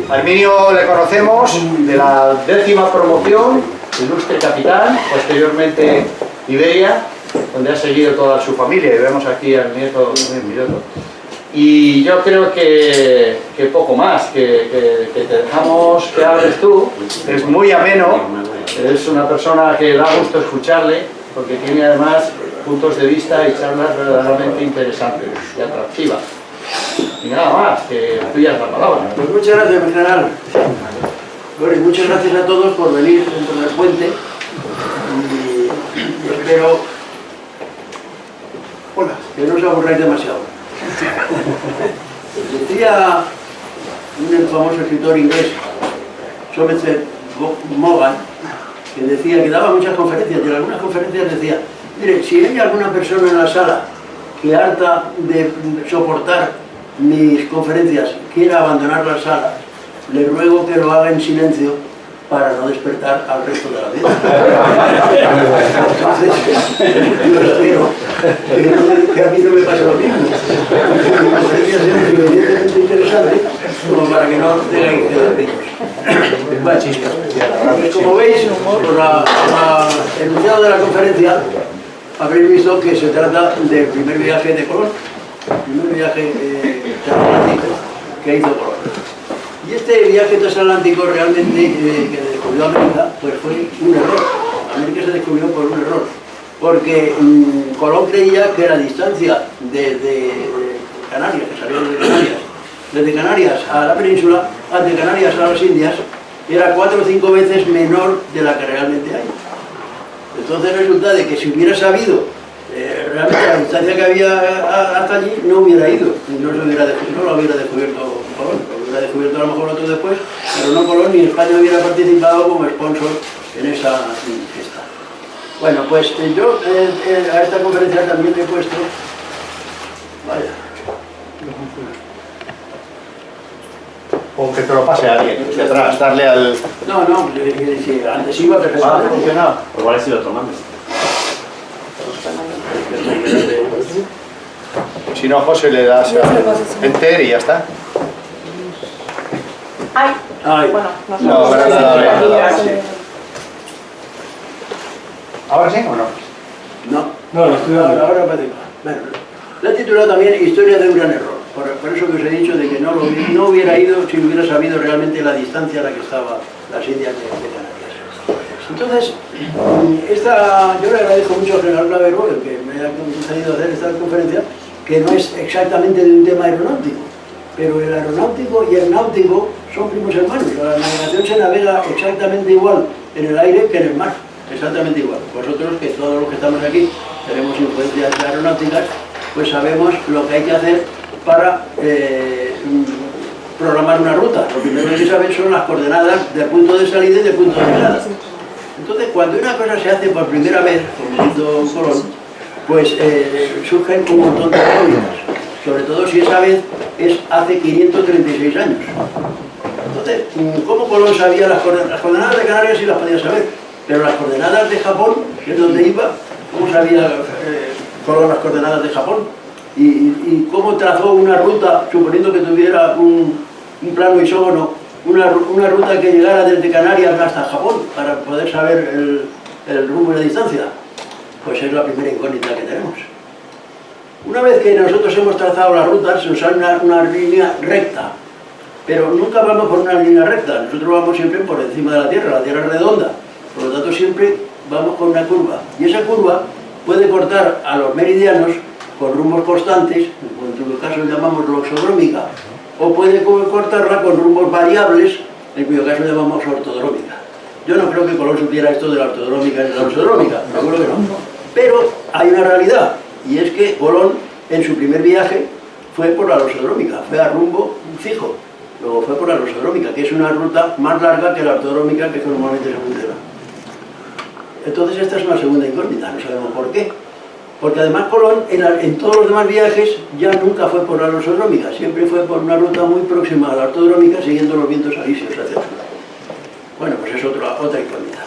Arminio le conocemos de la 10ª promoción, ilustre capitán, posteriormente Iberia, donde ha seguido toda su familia, y vemos aquí al nieto también piloto. Y yo creo que poco más, que te dejamos que hables tú. Es muy ameno, es una persona que da gusto escucharle, porque tiene además puntos de vista y charlas verdaderamente interesantes y atractivas. Y nada más, que tuya es la palabra. Pues muchas gracias, mi general. Bueno, y muchas gracias a todos por venir dentro del puente. Y espero que no os aburráis demasiado. Decía un famoso escritor inglés, Somerset Maugham, que decía que daba muchas conferencias, y en algunas conferencias decía: mire, si hay alguna persona en la sala que harta de soportar mis conferencias quiera abandonar la sala, le ruego que lo haga en silencio para no despertar al resto de la vida. Entonces, yo espero que a mí no me pase lo mismo. Mi conferencia sea suficientemente interesante como para que no tengáis que dormiros. Pues como veis, por el enunciado de la conferencia, habréis visto que se trata del primer viaje de Colón, el primer viaje transatlántico que hizo Colón. Y este viaje transatlántico realmente que descubrió América, pues fue un error. América se descubrió por un error, porque Colón creía que la distancia de Canarias, que salió desde Canarias a la península, de Canarias a las Indias, era 4 o 5 veces menor de la que realmente hay. Entonces resulta de que si hubiera sabido realmente la distancia que había hasta allí, no hubiera ido, y no lo hubiera descubierto Colón. Lo hubiera descubierto a lo mejor otro después, pero no Colón, ni España hubiera participado como sponsor en esa fiesta. Bueno, pues yo a esta conferencia también le he puesto... Vaya. O que te lo pase a alguien detrás, darle al... No, si antes iba perfectamente. ¿Ha funcionado? Pues igual he sido otro mando. Si no, José, le das a enter y ya está. Ay. Bueno, No, ahora nada, ¿ahora sí o no? No, ahora parece. Bueno, le he titulado también Historia de un gran error. Por eso que os he dicho de que no hubiera ido si hubiera sabido realmente la distancia a la que estaban las Indias de Canarias. Entonces, yo le agradezco mucho al general Clavero, el que me ha concedido hacer esta conferencia, que no es exactamente de un tema aeronáutico, pero el aeronáutico y el náutico son primos hermanos. La navegación se navega exactamente igual en el aire que en el mar, exactamente igual. Vosotros, que todos los que estamos aquí tenemos influencias aeronáuticas, pues sabemos lo que hay que hacer para programar una ruta. Lo primero que hay que saber son las coordenadas del punto de salida y del punto de llegada. Entonces, cuando una cosa se hace por primera vez, como hizo Colón, pues surgen un montón de incógnitas, sobre todo si esa vez es hace 536 años. Entonces, ¿cómo Colón sabía las coordenadas de Canarias? Sí las podía saber, pero las coordenadas de Japón, que es donde iba, ¿cómo sabía Colón las coordenadas de Japón? Y cómo trazó una ruta, suponiendo que tuviera un plano isógono, una ruta que llegara desde Canarias hasta Japón, para poder saber el rumbo y la distancia. Pues es la primera incógnita que tenemos. Una vez que nosotros hemos trazado la ruta, se usa una línea recta, pero nunca vamos por una línea recta, nosotros vamos siempre por encima de la Tierra es redonda, por lo tanto siempre vamos con una curva, y esa curva puede cortar a los meridianos con rumbos constantes, en cuyo caso llamamos loxodrómica, o puede cortarla con rumbos variables, en cuyo caso llamamos ortodrómica. Yo no creo que Colón supiera esto de la ortodrómica y de la loxodrómica, seguro que no. Pero hay una realidad, y es que Colón en su primer viaje fue por la loxodrómica, fue a rumbo fijo, luego fue por la loxodrómica, que es una ruta más larga que la ortodrómica, que normalmente se funciona. Entonces esta es una segunda incógnita, no sabemos por qué. Porque además Colón en todos los demás viajes ya nunca fue por la loxodrómica, siempre fue por una ruta muy próxima a la ortodrómica, siguiendo los vientos alisios hacia el sur. Bueno, pues es otra incógnita.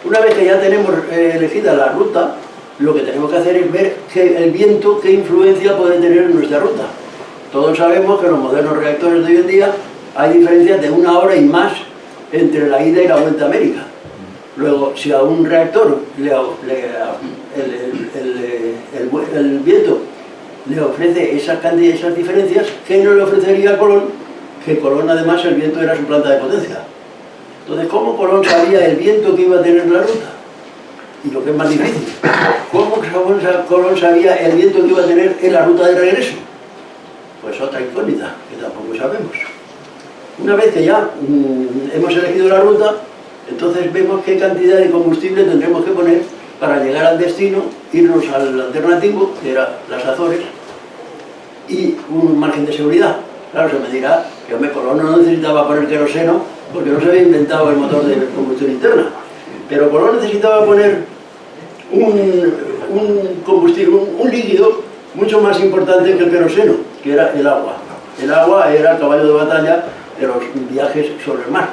Una vez que ya tenemos elegida la ruta, lo que tenemos que hacer es ver el viento, qué influencia puede tener en nuestra ruta. Todos sabemos que los modernos reactores de hoy en día hay diferencias de 1 hora y más entre la ida y la vuelta a América. Luego, si a un reactor el viento le ofrece esas cantidades, esas diferencias, ¿qué no le ofrecería a Colón? Que Colón, además, el viento era su planta de potencia. Entonces, ¿cómo Colón sabía el viento que iba a tener la ruta? Y lo que es más difícil, ¿cómo Colón sabía el viento que iba a tener en la ruta de regreso? Pues otra incógnita, que tampoco sabemos. Una vez que ya hemos elegido la ruta, entonces vemos qué cantidad de combustible tendremos que poner para llegar al destino, irnos al alternativo, que era las Azores, y un margen de seguridad. Claro, se me dirá que Colón no necesitaba poner queroseno porque no se había inventado el motor de combustión interna, pero Colón necesitaba poner un combustible, un líquido mucho más importante que el queroseno, que era el agua. El agua era el caballo de batalla de los viajes sobre el mar,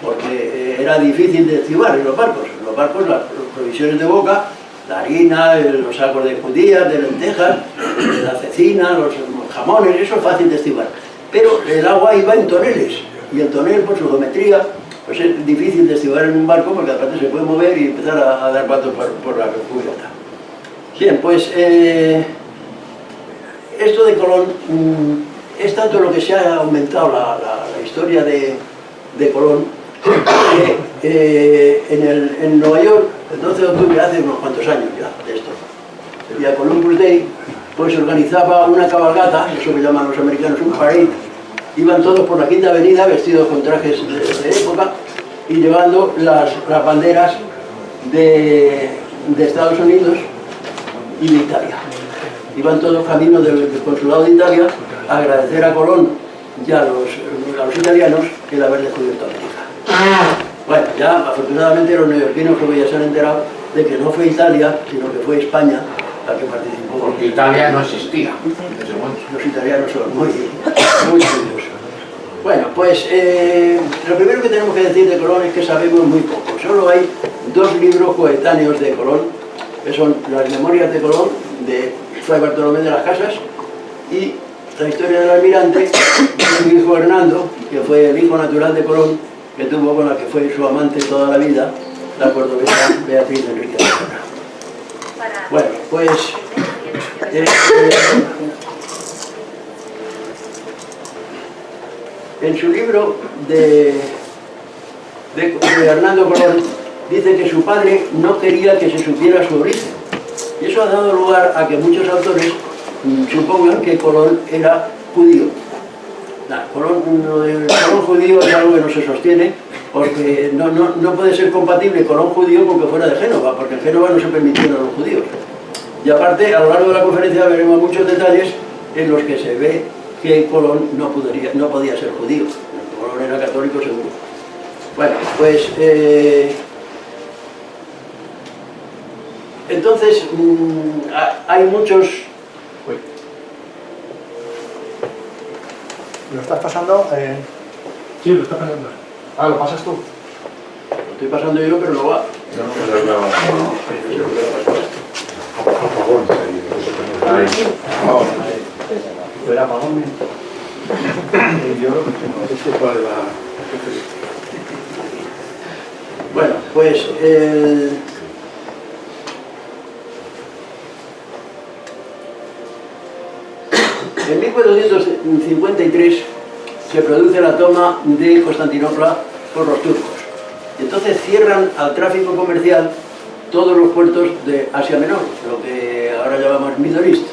porque era difícil de esquivar en los barcos. En los barcos las provisiones de boca, la harina, los sacos de judías, de lentejas, la cecina, los jamones, eso es fácil de esquivar. Pero el agua iba en toneles, y el tonel por su geometría pues es difícil de esquivar en un barco porque aparte se puede mover y empezar a dar patos por la cubierta. Bien, pues esto de Colón es tanto lo que se ha aumentado la historia de Colón que en Nueva York, el 12 de octubre, hace unos cuantos años ya de esto, el día Columbus Day, pues se organizaba una cabalgata, eso que llaman los americanos un parade. Iban todos por la Quinta Avenida vestidos con trajes de época y llevando las banderas de Estados Unidos y de Italia. Iban todos camino del consulado de Italia a agradecer a Colón y a los italianos el haber descubierto América. Bueno, ya afortunadamente los neoyorquinos creo que ya se han enterado de que no fue Italia, sino que fue España la que participó. Porque Italia no existía en ese momento. Los italianos son muy curiosos. Bueno, pues lo primero que tenemos que decir de Colón es que sabemos muy poco. Solo hay 2 libros coetáneos de Colón, que son las Memorias de Colón, de Fray Bartolomé de las Casas, y la historia del almirante de su hijo Hernando, que fue el hijo natural de Colón, que tuvo con la que fue su amante toda la vida, la cordobesa Beatriz Enrique de Serra. Bueno, pues en su libro de Hernando Colón dice que su padre no quería que se supiera su origen, y eso ha dado lugar a que muchos autores supongan que Colón era judío. Colón judío es algo que no se sostiene, porque no puede ser compatible Colón judío con que fuera de Génova, porque en Génova no se permitieron a los judíos. Y aparte, a lo largo de la conferencia veremos muchos detalles en los que se ve que Colón no podía ser judío. Colón era católico seguro. Bueno, pues entonces hay muchos... ¿Lo estás pasando? Sí, lo está pasando. Ah, ¿lo pasas tú? Lo estoy pasando yo, pero no va. Pero apagón. Bueno, pues en 1453 se produce la toma de Constantinopla por los turcos. Entonces cierran al tráfico comercial todos los puertos de Asia Menor, lo que ahora llamamos Middle East.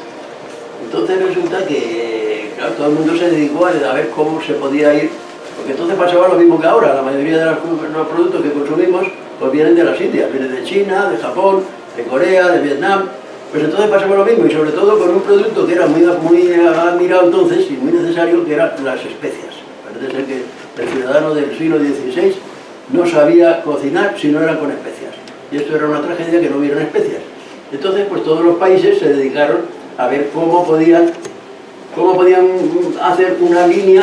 Entonces resulta que claro, todo el mundo se dedicó a ver cómo se podía ir, porque entonces pasaba lo mismo que ahora. La mayoría de los productos que consumimos pues vienen de las Indias, vienen de China, de Japón, de Corea, de Vietnam. Pues entonces pasaba lo mismo, y sobre todo con un producto que era muy admirado entonces y muy necesario, que eran las especias. Parece ser que el ciudadano del siglo XVI no sabía cocinar si no era con especias, y esto era una tragedia que no hubieran especias. Entonces pues todos los países se dedicaron a ver cómo podían hacer una línea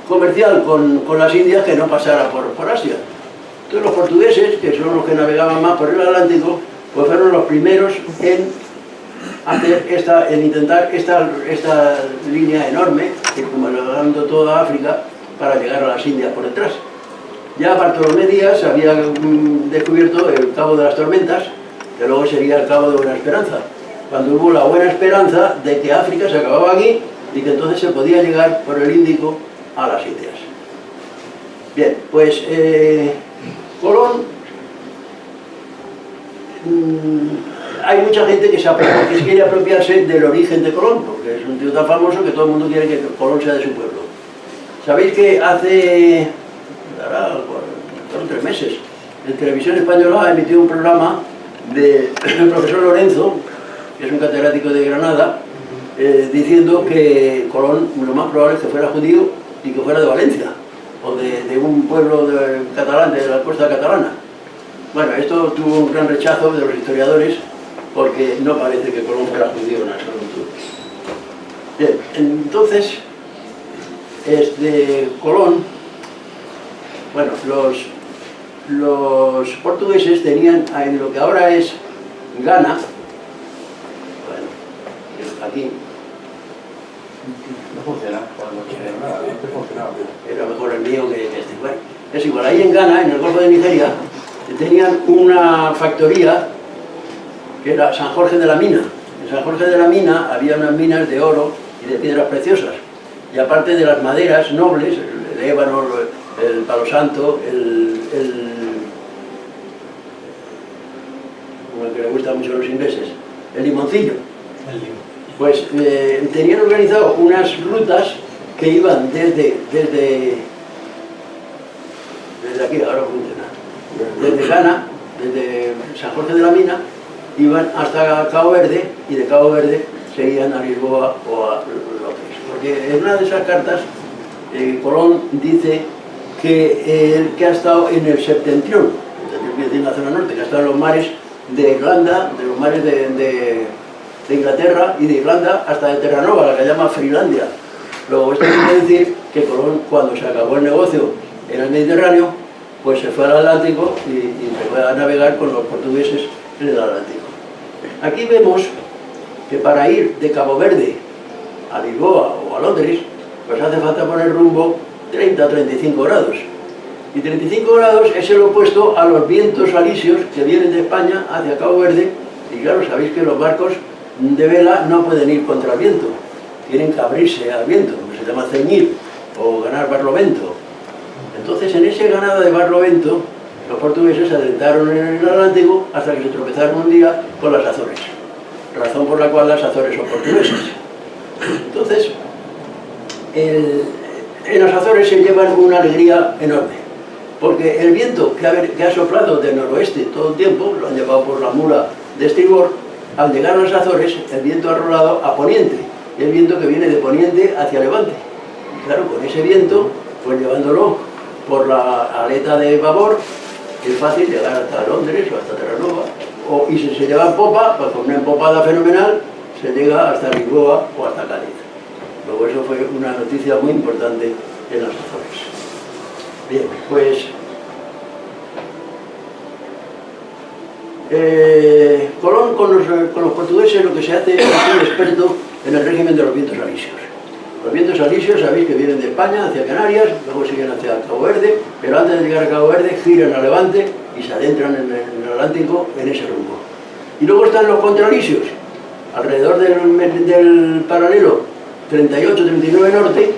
comercial con las Indias que no pasara por Asia. Entonces los portugueses, que son los que navegaban más por el Atlántico, pues fueron los primeros en intentar esta línea enorme, circunvalando toda África, para llegar a las Indias por detrás. Ya Bartolomé Díaz había descubierto el Cabo de las Tormentas, que luego sería el Cabo de Buena Esperanza, cuando hubo la buena esperanza de que África se acababa aquí y que entonces se podía llegar por el Índico a las Indias. Bien, pues Colón, hay mucha gente que quiere apropiarse del origen de Colón, porque es un tío tan famoso que todo el mundo quiere que Colón sea de su pueblo. Sabéis que hace 3 meses en Televisión Española ha emitido un programa del profesor Lorenzo, que es un catedrático de Granada, diciendo que Colón lo más probable es que fuera judío y que fuera de Valencia, o de un pueblo catalán, de la costa catalana. Bueno, esto tuvo un gran rechazo de los historiadores, porque no parece que Colón fuera judío en absoluto. Bien, entonces, Colón, bueno, los portugueses tenían en lo que ahora es Ghana, bueno, aquí, No funciona. No quiere nada, no funcionaba. era mejor el mío que este. Bueno, es igual, ahí en Ghana, en el Golfo de Nigeria, tenían una factoría que era San Jorge de la Mina. En San Jorge de la Mina había unas minas de oro y de piedras preciosas. Y aparte de las maderas nobles, el ébano, el palo santo, el que le gusta mucho a los ingleses, el limoncillo. Pues tenían organizado unas rutas que iban desde aquí, ahora funciona, desde Ghana, desde San Jorge de la Mina, iban hasta Cabo Verde, y de Cabo Verde seguían a Lisboa o a Londres. Porque en una de esas cartas, Colón dice que ha estado en el septentrión, en la zona norte, que ha estado en los mares de Irlanda, de los mares de Inglaterra y de Irlanda hasta de Terranova, la que llama Frilandia. Luego esto quiere decir que Colón, cuando se acabó el negocio en el Mediterráneo, pues se fue al Atlántico y se fue a navegar con los portugueses en el Atlántico. Aquí vemos que para ir de Cabo Verde a Lisboa o a Londres, pues hace falta poner rumbo 30 a 35 grados. Y 35 grados es el opuesto a los vientos alisios que vienen de España hacia Cabo Verde. Y claro, sabéis que los barcos de vela no pueden ir contra el viento, tienen que abrirse al viento, que se llama ceñir o ganar barlovento. Entonces, en ese ganado de barlovento, los portugueses se adentraron en el Atlántico hasta que se tropezaron un día con las Azores, razón por la cual las Azores son portuguesas. Entonces, en las Azores se llevan una alegría enorme, porque el viento que ha soplado del noroeste todo el tiempo, lo han llevado por la mula de estribor. Al llegar a las Azores, el viento ha rolado a poniente, y el viento que viene de poniente hacia levante. Y claro, con ese viento, pues llevándolo por la aleta de babor, es fácil llegar hasta Londres o hasta Terranova. Y si se lleva en popa, pues con una empopada fenomenal, se llega hasta Lisboa o hasta Cádiz. Luego eso fue una noticia muy importante en las Azores. Bien, pues Colón con los portugueses lo que se hace es un experto en el régimen de los vientos alisios. Los vientos alisios sabéis que vienen de España hacia Canarias, luego siguen hacia Cabo Verde, pero antes de llegar a Cabo Verde giran a Levante y se adentran en el Atlántico en ese rumbo. Y luego están los contralisios, alrededor del paralelo 38-39 norte,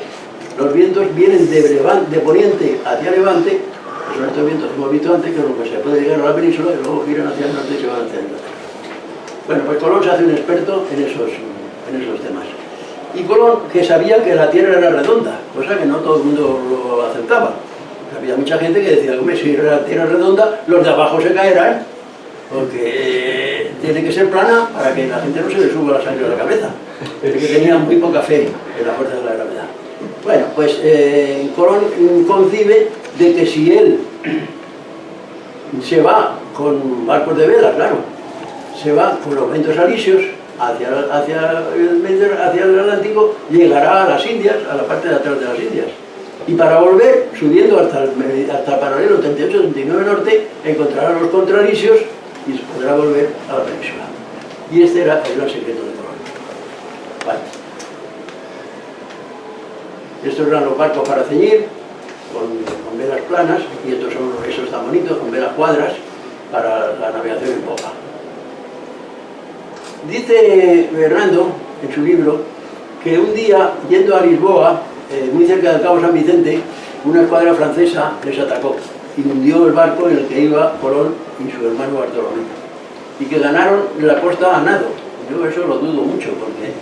los vientos vienen de poniente hacia Levante, que son estos vientos que hemos visto antes, que es lo que se puede llegar a la península y luego giran hacia el norte y se van hacia el norte. Bueno, pues Colón se hace un experto en esos temas. Y Colón, que sabía que la Tierra era redonda, cosa que no todo el mundo lo aceptaba. Había mucha gente que decía, hombre, si la Tierra es redonda, los de abajo se caerán, porque tiene que ser plana para que la gente no se le suba la sangre a la cabeza. Pero que tenían muy poca fe en la fuerza de la gravedad. Bueno, pues Colón concibe de que si él se va con barcos de vela, claro, se va con los vientos alisios hacia el Atlántico, llegará a las Indias, a la parte de atrás de las Indias. Y para volver, subiendo hasta el paralelo 38-39 norte, encontrará los contralisios y se podrá volver a la península. Y este era el gran secreto de Colón. Vale. Estos eran los barcos para ceñir, con velas planas, y estos son esos tan bonitos, con velas cuadras, para la navegación en popa. Dice Hernando, en su libro, que un día, yendo a Lisboa, muy cerca del Cabo San Vicente, una escuadra francesa les atacó y hundió el barco en el que iba Colón y su hermano Bartolomé, y que ganaron la costa a nado. Yo eso lo dudo mucho, porque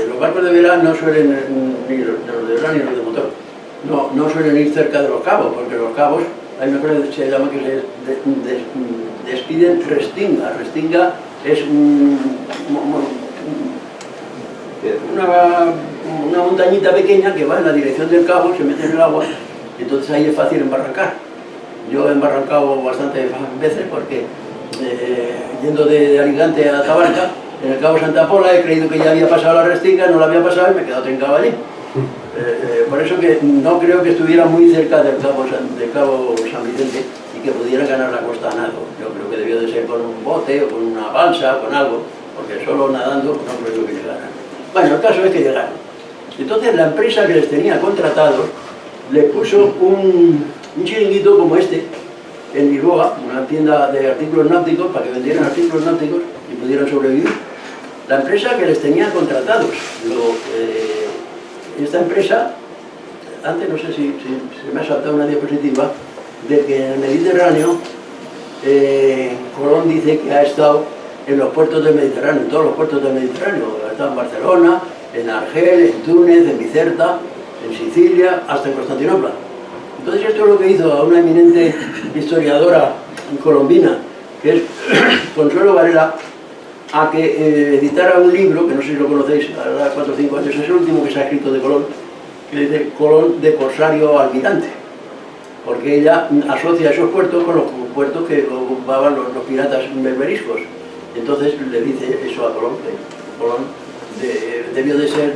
los barcos de vela no suelen, ni los de vela ni los de motor, no suelen ir cerca de los cabos, porque los cabos, hay una cosa que se llama que se despiden restinga. Restinga es una montañita pequeña que va en la dirección del cabo, se mete en el agua, y entonces ahí es fácil embarrancar. Yo he embarrancado bastantes veces porque yendo de Alicante a Tabarca, en el Cabo Santa Pola, he creído que ya había pasado la restinga, no la había pasado y me he quedado trincado allí. Por eso que no creo que estuviera muy cerca del Cabo San Vicente y que pudiera ganar la costa a nado. Yo creo que debió de ser con un bote o con una balsa, con algo, porque solo nadando no creo que llegaran. Bueno, el caso es que llegaron. Entonces la empresa que les tenía contratados le puso un chiringuito como este en Lisboa, una tienda de artículos náuticos, para que vendieran artículos náuticos y pudieran sobrevivir. La empresa que les tenía contratados. Esta empresa, antes no sé si se me ha saltado una diapositiva, de que en el Mediterráneo, Colón dice que ha estado en los puertos del Mediterráneo, en todos los puertos del Mediterráneo. Ha estado en Barcelona, en Argel, en Túnez, en Bizerta, en Sicilia, hasta en Constantinopla. Entonces esto es lo que hizo a una eminente historiadora colombina, que es Consuelo Varela, a que editara un libro, que no sé si lo conocéis, ahora 4 o 5 años, es el último que se ha escrito de Colón, que dice Colón de corsario almirante, porque ella asocia esos puertos con los puertos que ocupaban los piratas berberiscos. Entonces le dice eso a Colón, que Colón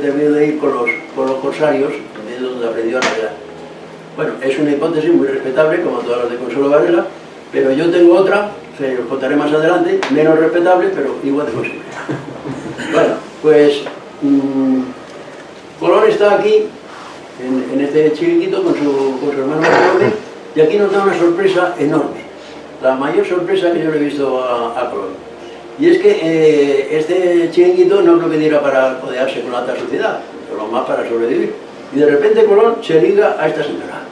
debió de ir con los corsarios, de donde aprendió a navegar. Bueno, es una hipótesis muy respetable, como todas las de Consuelo Varela, pero yo tengo otra, que os contaré más adelante, menos respetable, pero igual de posible. Bueno, pues Colón está aquí, en este chiringuito, con su hermano Bartolomé, y aquí nos da una sorpresa enorme, la mayor sorpresa que yo le he visto a Colón. Y es que este chiringuito no creo que diera para codearse con la alta sociedad, pero más para sobrevivir. Y de repente Colón se liga a esta señora,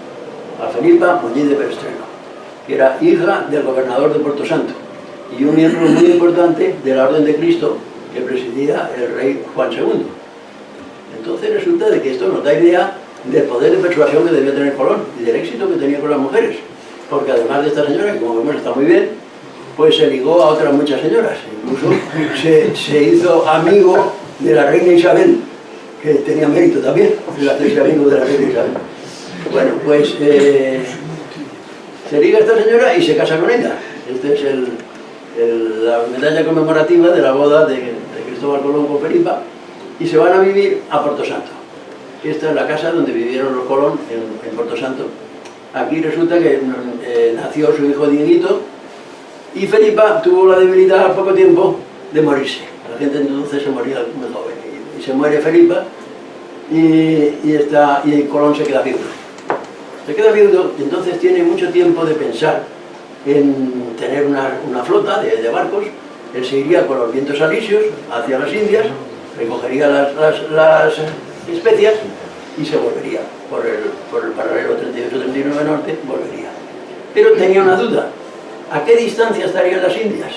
a Felipa Muñiz de Perestrelo, que era hija del gobernador de Puerto Santo y un miembro muy importante de la Orden de Cristo que presidía el rey Juan II. Entonces resulta de que esto nos da idea del poder de persuasión que debía tener Colón y del éxito que tenía con las mujeres, porque además de esta señora, que como vemos está muy bien, pues se ligó a otras muchas señoras, incluso se hizo amigo de la reina Isabel, que tenía mérito también, el hacerse amigo de la reina Isabel. Bueno, pues se liga a esta señora y se casa con ella. Esta es la medalla conmemorativa de la boda de Cristóbal Colón con Felipa, y se van a vivir a Puerto Santo. Esta es la casa donde vivieron los Colón en Puerto Santo. Aquí resulta que nació su hijo Dieguito, y Felipa tuvo la debilidad al poco tiempo de morirse. La gente entonces se moría muy joven, y se muere Felipa, y Colón se queda viudo. Se queda viudo y entonces tiene mucho tiempo de pensar en tener una flota de barcos. Él se iría con los vientos alisios hacia las Indias, recogería las especias y se volvería por el paralelo 38-39 norte, volvería. Pero tenía una duda: ¿a qué distancia estarían las Indias?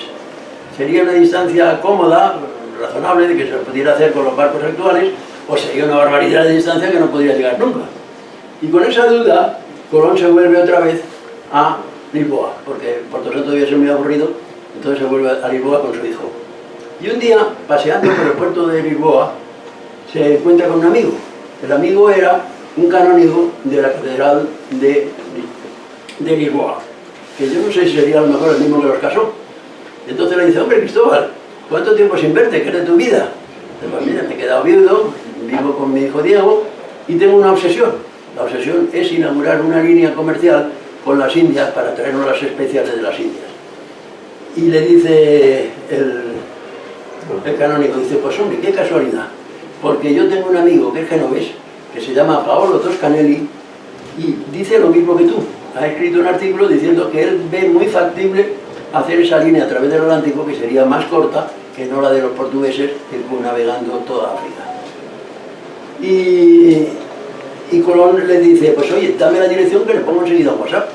¿Sería una distancia cómoda, razonable, de que se pudiera hacer con los barcos actuales, o sería una barbaridad de distancia que no podría llegar nunca? Y con esa duda, Colón se vuelve otra vez a Lisboa, porque Puerto Santo debía ser muy aburrido, entonces se vuelve a Lisboa con su hijo. Y un día, paseando por el puerto de Lisboa, se encuentra con un amigo. El amigo era un canónigo de la catedral de Lisboa, que yo no sé si sería a lo mejor el mismo que los casó. Entonces le dice: hombre, Cristóbal, ¿cuánto tiempo sin verte? ¿Qué es de tu vida? Pues mira, me he quedado viudo, vivo con mi hijo Diego y tengo una obsesión. La obsesión es inaugurar una línea comercial con las Indias para traernos las especias desde las Indias. Y le dice el canónigo, dice: pues hombre, qué casualidad, porque yo tengo un amigo que es genovés, que se llama Paolo Toscanelli, Y dice lo mismo que tú. Ha escrito un artículo diciendo que él ve muy factible hacer esa línea a través del Atlántico, que sería más corta que no la de los portugueses, que fue navegando toda África. Y Colón le dice, pues oye, dame la dirección que le pongo enseguida un WhatsApp.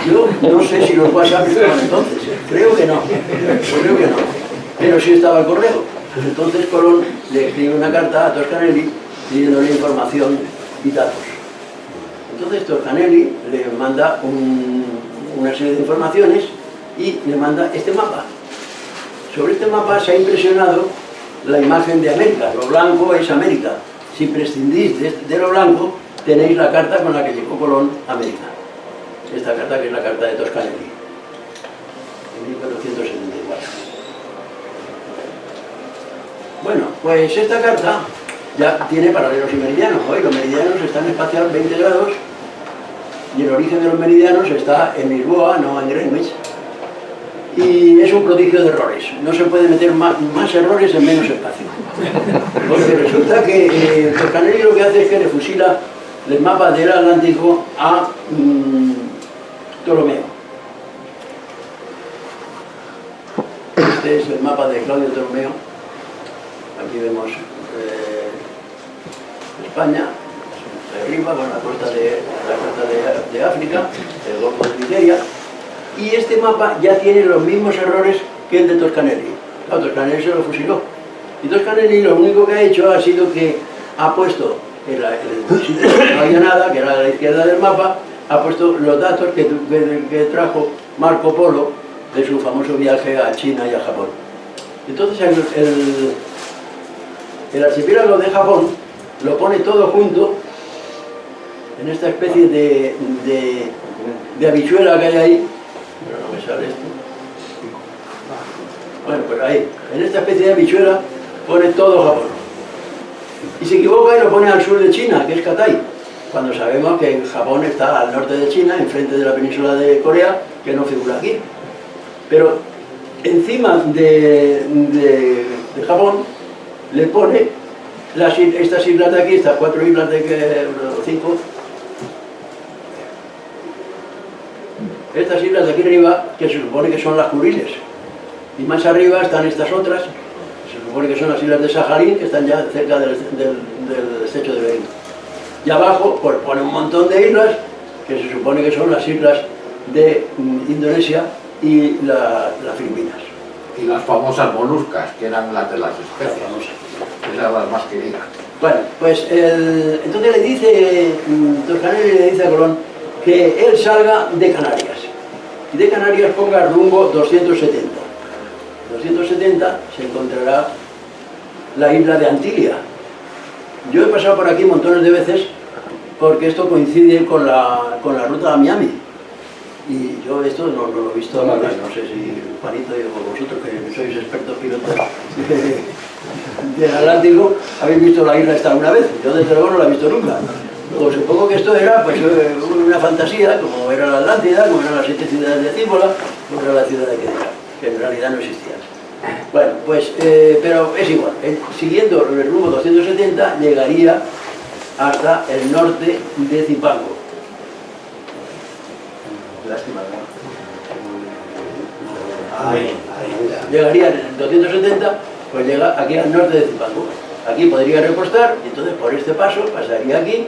Yo no sé si los WhatsApp estaban entonces, creo que no, pero sí estaba el correo. Pues entonces Colón le escribe una carta a Toscanelli pidiéndole información y datos. Entonces Toscanelli le manda una serie de informaciones y le manda este mapa. Sobre este mapa se ha impresionado la imagen de América, lo blanco es América. Si prescindís de lo blanco, tenéis la carta con la que llegó Colón a América. Esta carta, que es la carta de Toscanelli, en 1474. Bueno, pues esta carta ya tiene paralelos y meridianos. Hoy los meridianos están espaciados 20 grados y el origen de los meridianos está en Lisboa, no en Greenwich. Y es un prodigio de errores. No se puede meter más errores en menos espacio. Porque resulta que Toscanelli lo que hace es que le fusila el mapa del Atlántico a Ptolomeo. Este es el mapa de Claudio Ptolomeo. Aquí vemos España, arriba con la costa de África, el Golfo de Nigeria. Y este mapa ya tiene los mismos errores que el de Toscanelli. Claro, Toscanelli se lo fusiló. Y Toscanelli lo único que ha hecho ha sido que ha puesto en el sitio donde no había nada, que era a la izquierda del mapa, ha puesto los datos que trajo Marco Polo de su famoso viaje a China y a Japón. Entonces el archipiélago de Japón lo pone todo junto en esta especie de habichuela que hay ahí. Pero no me sale esto. Bueno, pues ahí, en esta especie de habichuela pone todo Japón. Y se equivoca y lo pone al sur de China, que es Cathay, cuando sabemos que Japón está al norte de China, enfrente de la península de Corea, que no figura aquí. Pero encima de Japón le pone estas islas de aquí, estas 4 islas de 5. Estas islas de aquí arriba, que se supone que son las Kuriles, y más arriba están estas otras, se supone que son las islas de Sajalín, que están ya cerca del estrecho de Bering. Y abajo, pues pone un montón de islas, que se supone que son las islas de Indonesia y las Filipinas. Y las famosas moluscas, que eran las de las especias, esas eran las más queridas. Bueno, pues entonces le dice, Toscanelli le dice a Colón que él salga de Canarias, y de Canarias ponga rumbo 270. 270 se encontrará la isla de Antilia. Yo he pasado por aquí montones de veces porque esto coincide con la ruta a Miami. Y yo esto no lo he visto, no sé si Juanito o vosotros, que sois expertos pilotos del Atlántico, habéis visto la isla esta alguna vez. Yo desde luego no la he visto nunca. Pues supongo que esto era pues, una fantasía, como era la Atlántida, como eran las 7 ciudades de Cíbola, como era la ciudad de Quedera, que en realidad no existían. Bueno, pues, pero es igual. Siguiendo el rumbo 270, llegaría hasta el norte de Zipango. Lástima, Llegaría en 270, pues llega aquí al norte de Zipango. Aquí podría repostar, y entonces por este paso pasaría aquí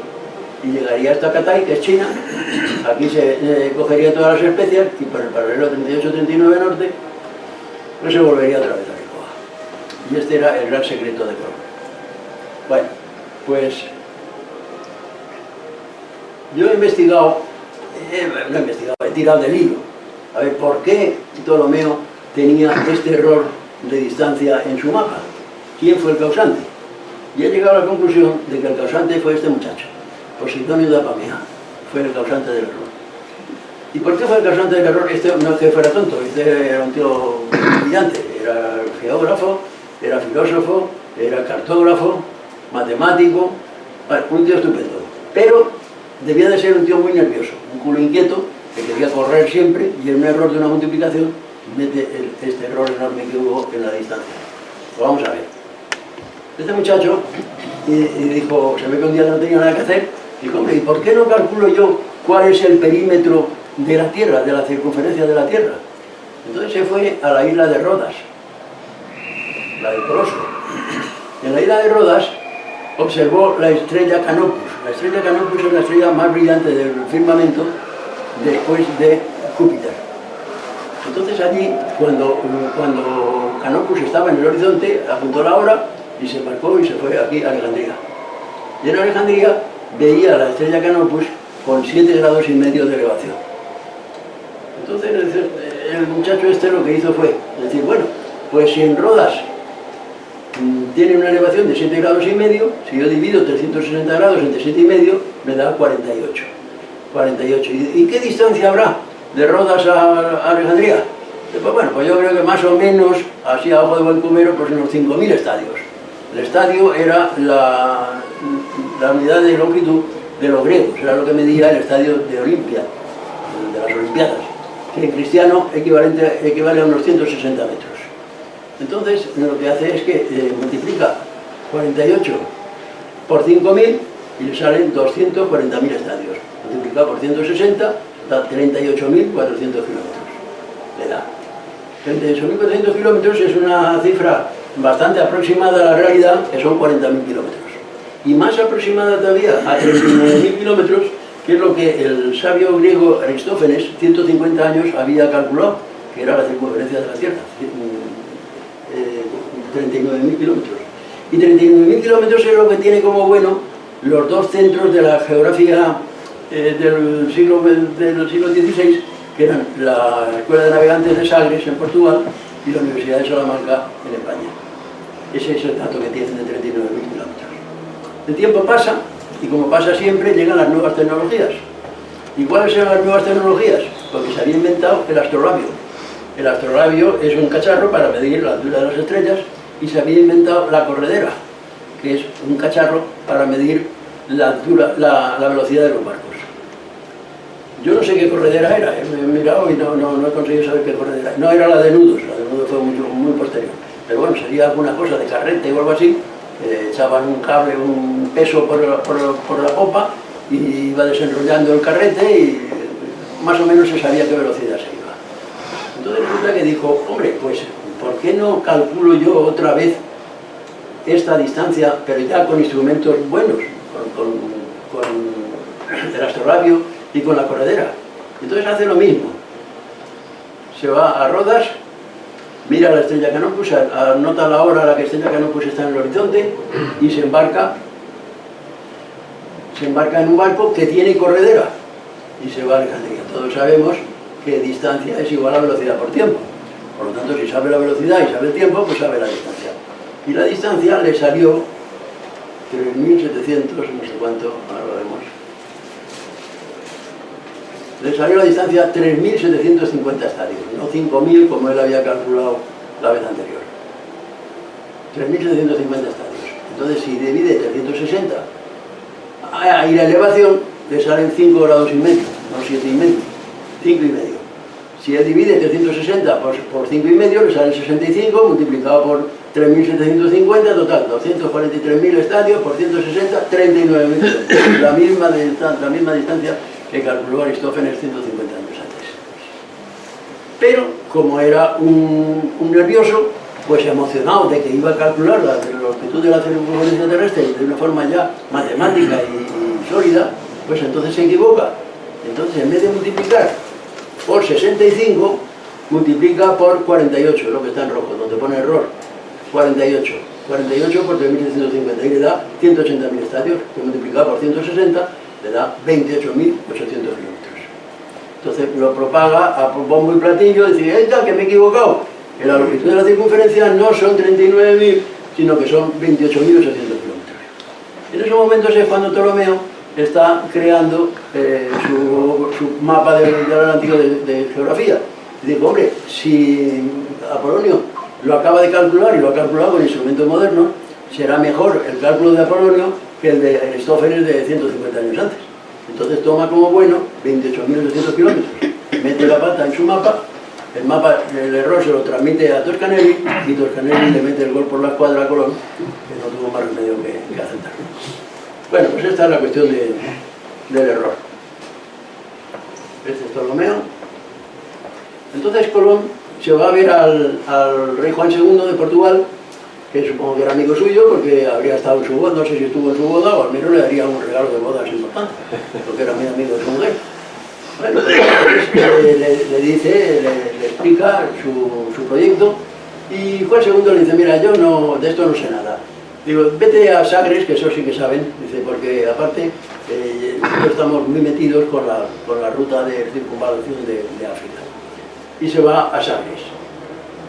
y llegaría hasta Cathay, que es China. Aquí se cogería todas las especias y por el paralelo 38-39 norte pues se volvería otra vez a Lisboa. Y este era el gran secreto de Colón. Bueno, pues yo he investigado, he tirado del hilo, a ver por qué Ptolomeo tenía este error de distancia en su mapa. ¿Quién fue el causante? Y he llegado a la conclusión de que el causante fue este muchacho, Posidonio de Apamea, fue el causante del error. ¿Y por qué fue el causante del error? Este no es que fuera tonto, este era un tío brillante, era geógrafo, era filósofo, era cartógrafo, matemático, bueno, un tío estupendo. Pero debía de ser un tío muy nervioso, un culo inquieto, que quería correr siempre, y en un error de una multiplicación mete este error enorme que hubo en la distancia. Lo vamos a ver. Este muchacho dijo, se ve que un día no tenía nada que hacer, Digo, hombre, ¿y por qué no calculo yo cuál es el perímetro de la Tierra, de la circunferencia de la Tierra? Entonces se fue a la isla de Rodas, la del Coloso. En la isla de Rodas observó la estrella Canopus. La estrella Canopus es la estrella más brillante del firmamento después de Júpiter. Entonces allí, cuando Canopus estaba en el horizonte, apuntó la hora y se embarcó y se fue aquí a Alejandría. Y en Alejandría veía la estrella Canopus con 7,5 grados de elevación. Entonces el muchacho este lo que hizo fue decir, bueno, pues si en Rodas tiene una elevación de 7,5 grados, si yo divido 360 grados entre 7,5, me da 48. ¿Y qué distancia habrá de Rodas a Alejandría? Pues bueno, pues yo creo que más o menos, así a ojo de buen cubero, pues unos 5.000 estadios. El estadio era la unidad de longitud de los griegos, era lo que medía el estadio de Olimpia, de las Olimpiadas, que en cristiano equivale a unos 160 metros. Entonces, lo que hace es que multiplica 48 por 5.000 y le salen 240.000 estadios. Multiplicado por 160, da 38.400 kilómetros. Le da. 38.400 kilómetros es una cifra bastante aproximada a la realidad, que son 40.000 kilómetros. Y más aproximada todavía a 39.000 kilómetros, que es lo que el sabio griego Aristófanes, 150 años, había calculado, que era la circunferencia de la Tierra. 39.000 kilómetros. Y 39.000 kilómetros es lo que tiene como bueno los dos centros de la geografía del siglo XVI, que eran la Escuela de Navegantes de Sagres en Portugal y la Universidad de Salamanca en España. Ese es el dato que tienen de 39.000 kilómetros. El tiempo pasa y, como pasa siempre, llegan las nuevas tecnologías. ¿Y cuáles son las nuevas tecnologías? Porque se había inventado el astrolabio. El astrolabio es un cacharro para medir la altura de las estrellas, y se había inventado la corredera, que es un cacharro para medir la velocidad de los barcos. Yo no sé qué corredera era, me he mirado y no he conseguido saber qué corredera era. No era la de nudos, la de nudos fue muy posterior. Pero bueno, sería alguna cosa de carrete o algo así, echaban un cable, un peso por la popa y iba desenrollando el carrete y más o menos se sabía qué velocidad se iba. Entonces resulta que dijo, hombre, pues ¿por qué no calculo yo otra vez esta distancia, pero ya con instrumentos buenos, con el astrolabio y con la corredera? Entonces hace lo mismo. Se va a Rodas, mira la estrella Canopus, anota la hora a la que la estrella Canopus está en el horizonte y se embarca en un barco que tiene corredera y se va a Alejandría. Todos sabemos que distancia es igual a velocidad por tiempo. Por lo tanto, si sabe la velocidad y sabe el tiempo, pues sabe la distancia. Y la distancia le salió 3.700, no sé cuánto, ahora lo vemos. Le salió la distancia 3.750 estadios, no 5.000 como él había calculado la vez anterior. 3.750 estadios. Entonces, si divide 360 y la elevación, le salen 5,5 grados, no 7,5, 5,5. Si él divide 360 por 5,5, le sale 65, multiplicado por 3.750, total, 243.000 estadios por 160, 39.000. La misma distancia que calculó Aristófanes 150 años antes. Pero, como era un nervioso, pues emocionado de que iba a calcular la longitud de la circunferencia terrestre de una forma ya matemática y sólida, pues entonces se equivoca. Entonces, en vez de multiplicar por 65, multiplica por 48, lo que está en rojo, donde pone error, 48 por 3.750, y le da 180.000 estadios, que multiplicado por 160 le da 28.800 kilómetros. Entonces lo propaga a bombo y platillo, dice, ¡esta, que me he equivocado! Que la longitud de la circunferencia no son 39.000, sino que son 28.800 kilómetros. En esos momentos es cuando Ptolomeo está creando su mapa del Atlántico de geografía. Y digo, hombre, si Apolonio lo acaba de calcular y lo ha calculado con instrumentos modernos, será mejor el cálculo de Apolonio que el de Aristófanes de 150 años antes. Entonces toma como bueno 28.800 kilómetros, mete la pata en su mapa, el error se lo transmite a Toscanelli y Toscanelli le mete el gol por la escuadra a Colón, que no tuvo más remedio que aceptarlo. Bueno, pues esta es la cuestión del error. Este es Ptolomeo. Entonces Colón se va a ver al rey Juan II de Portugal, que supongo que era amigo suyo porque habría estado en su boda, no sé si estuvo en su boda o al menos le daría un regalo de bodas importante, porque era muy amigo de su mujer. Bueno, le dice, le explica su proyecto y Juan II le dice, mira, yo de esto no sé nada. Digo, vete a Sagres, que eso sí que saben, dice, porque aparte nosotros estamos muy metidos con la ruta de circunvalación de África. Y se va a Sagres.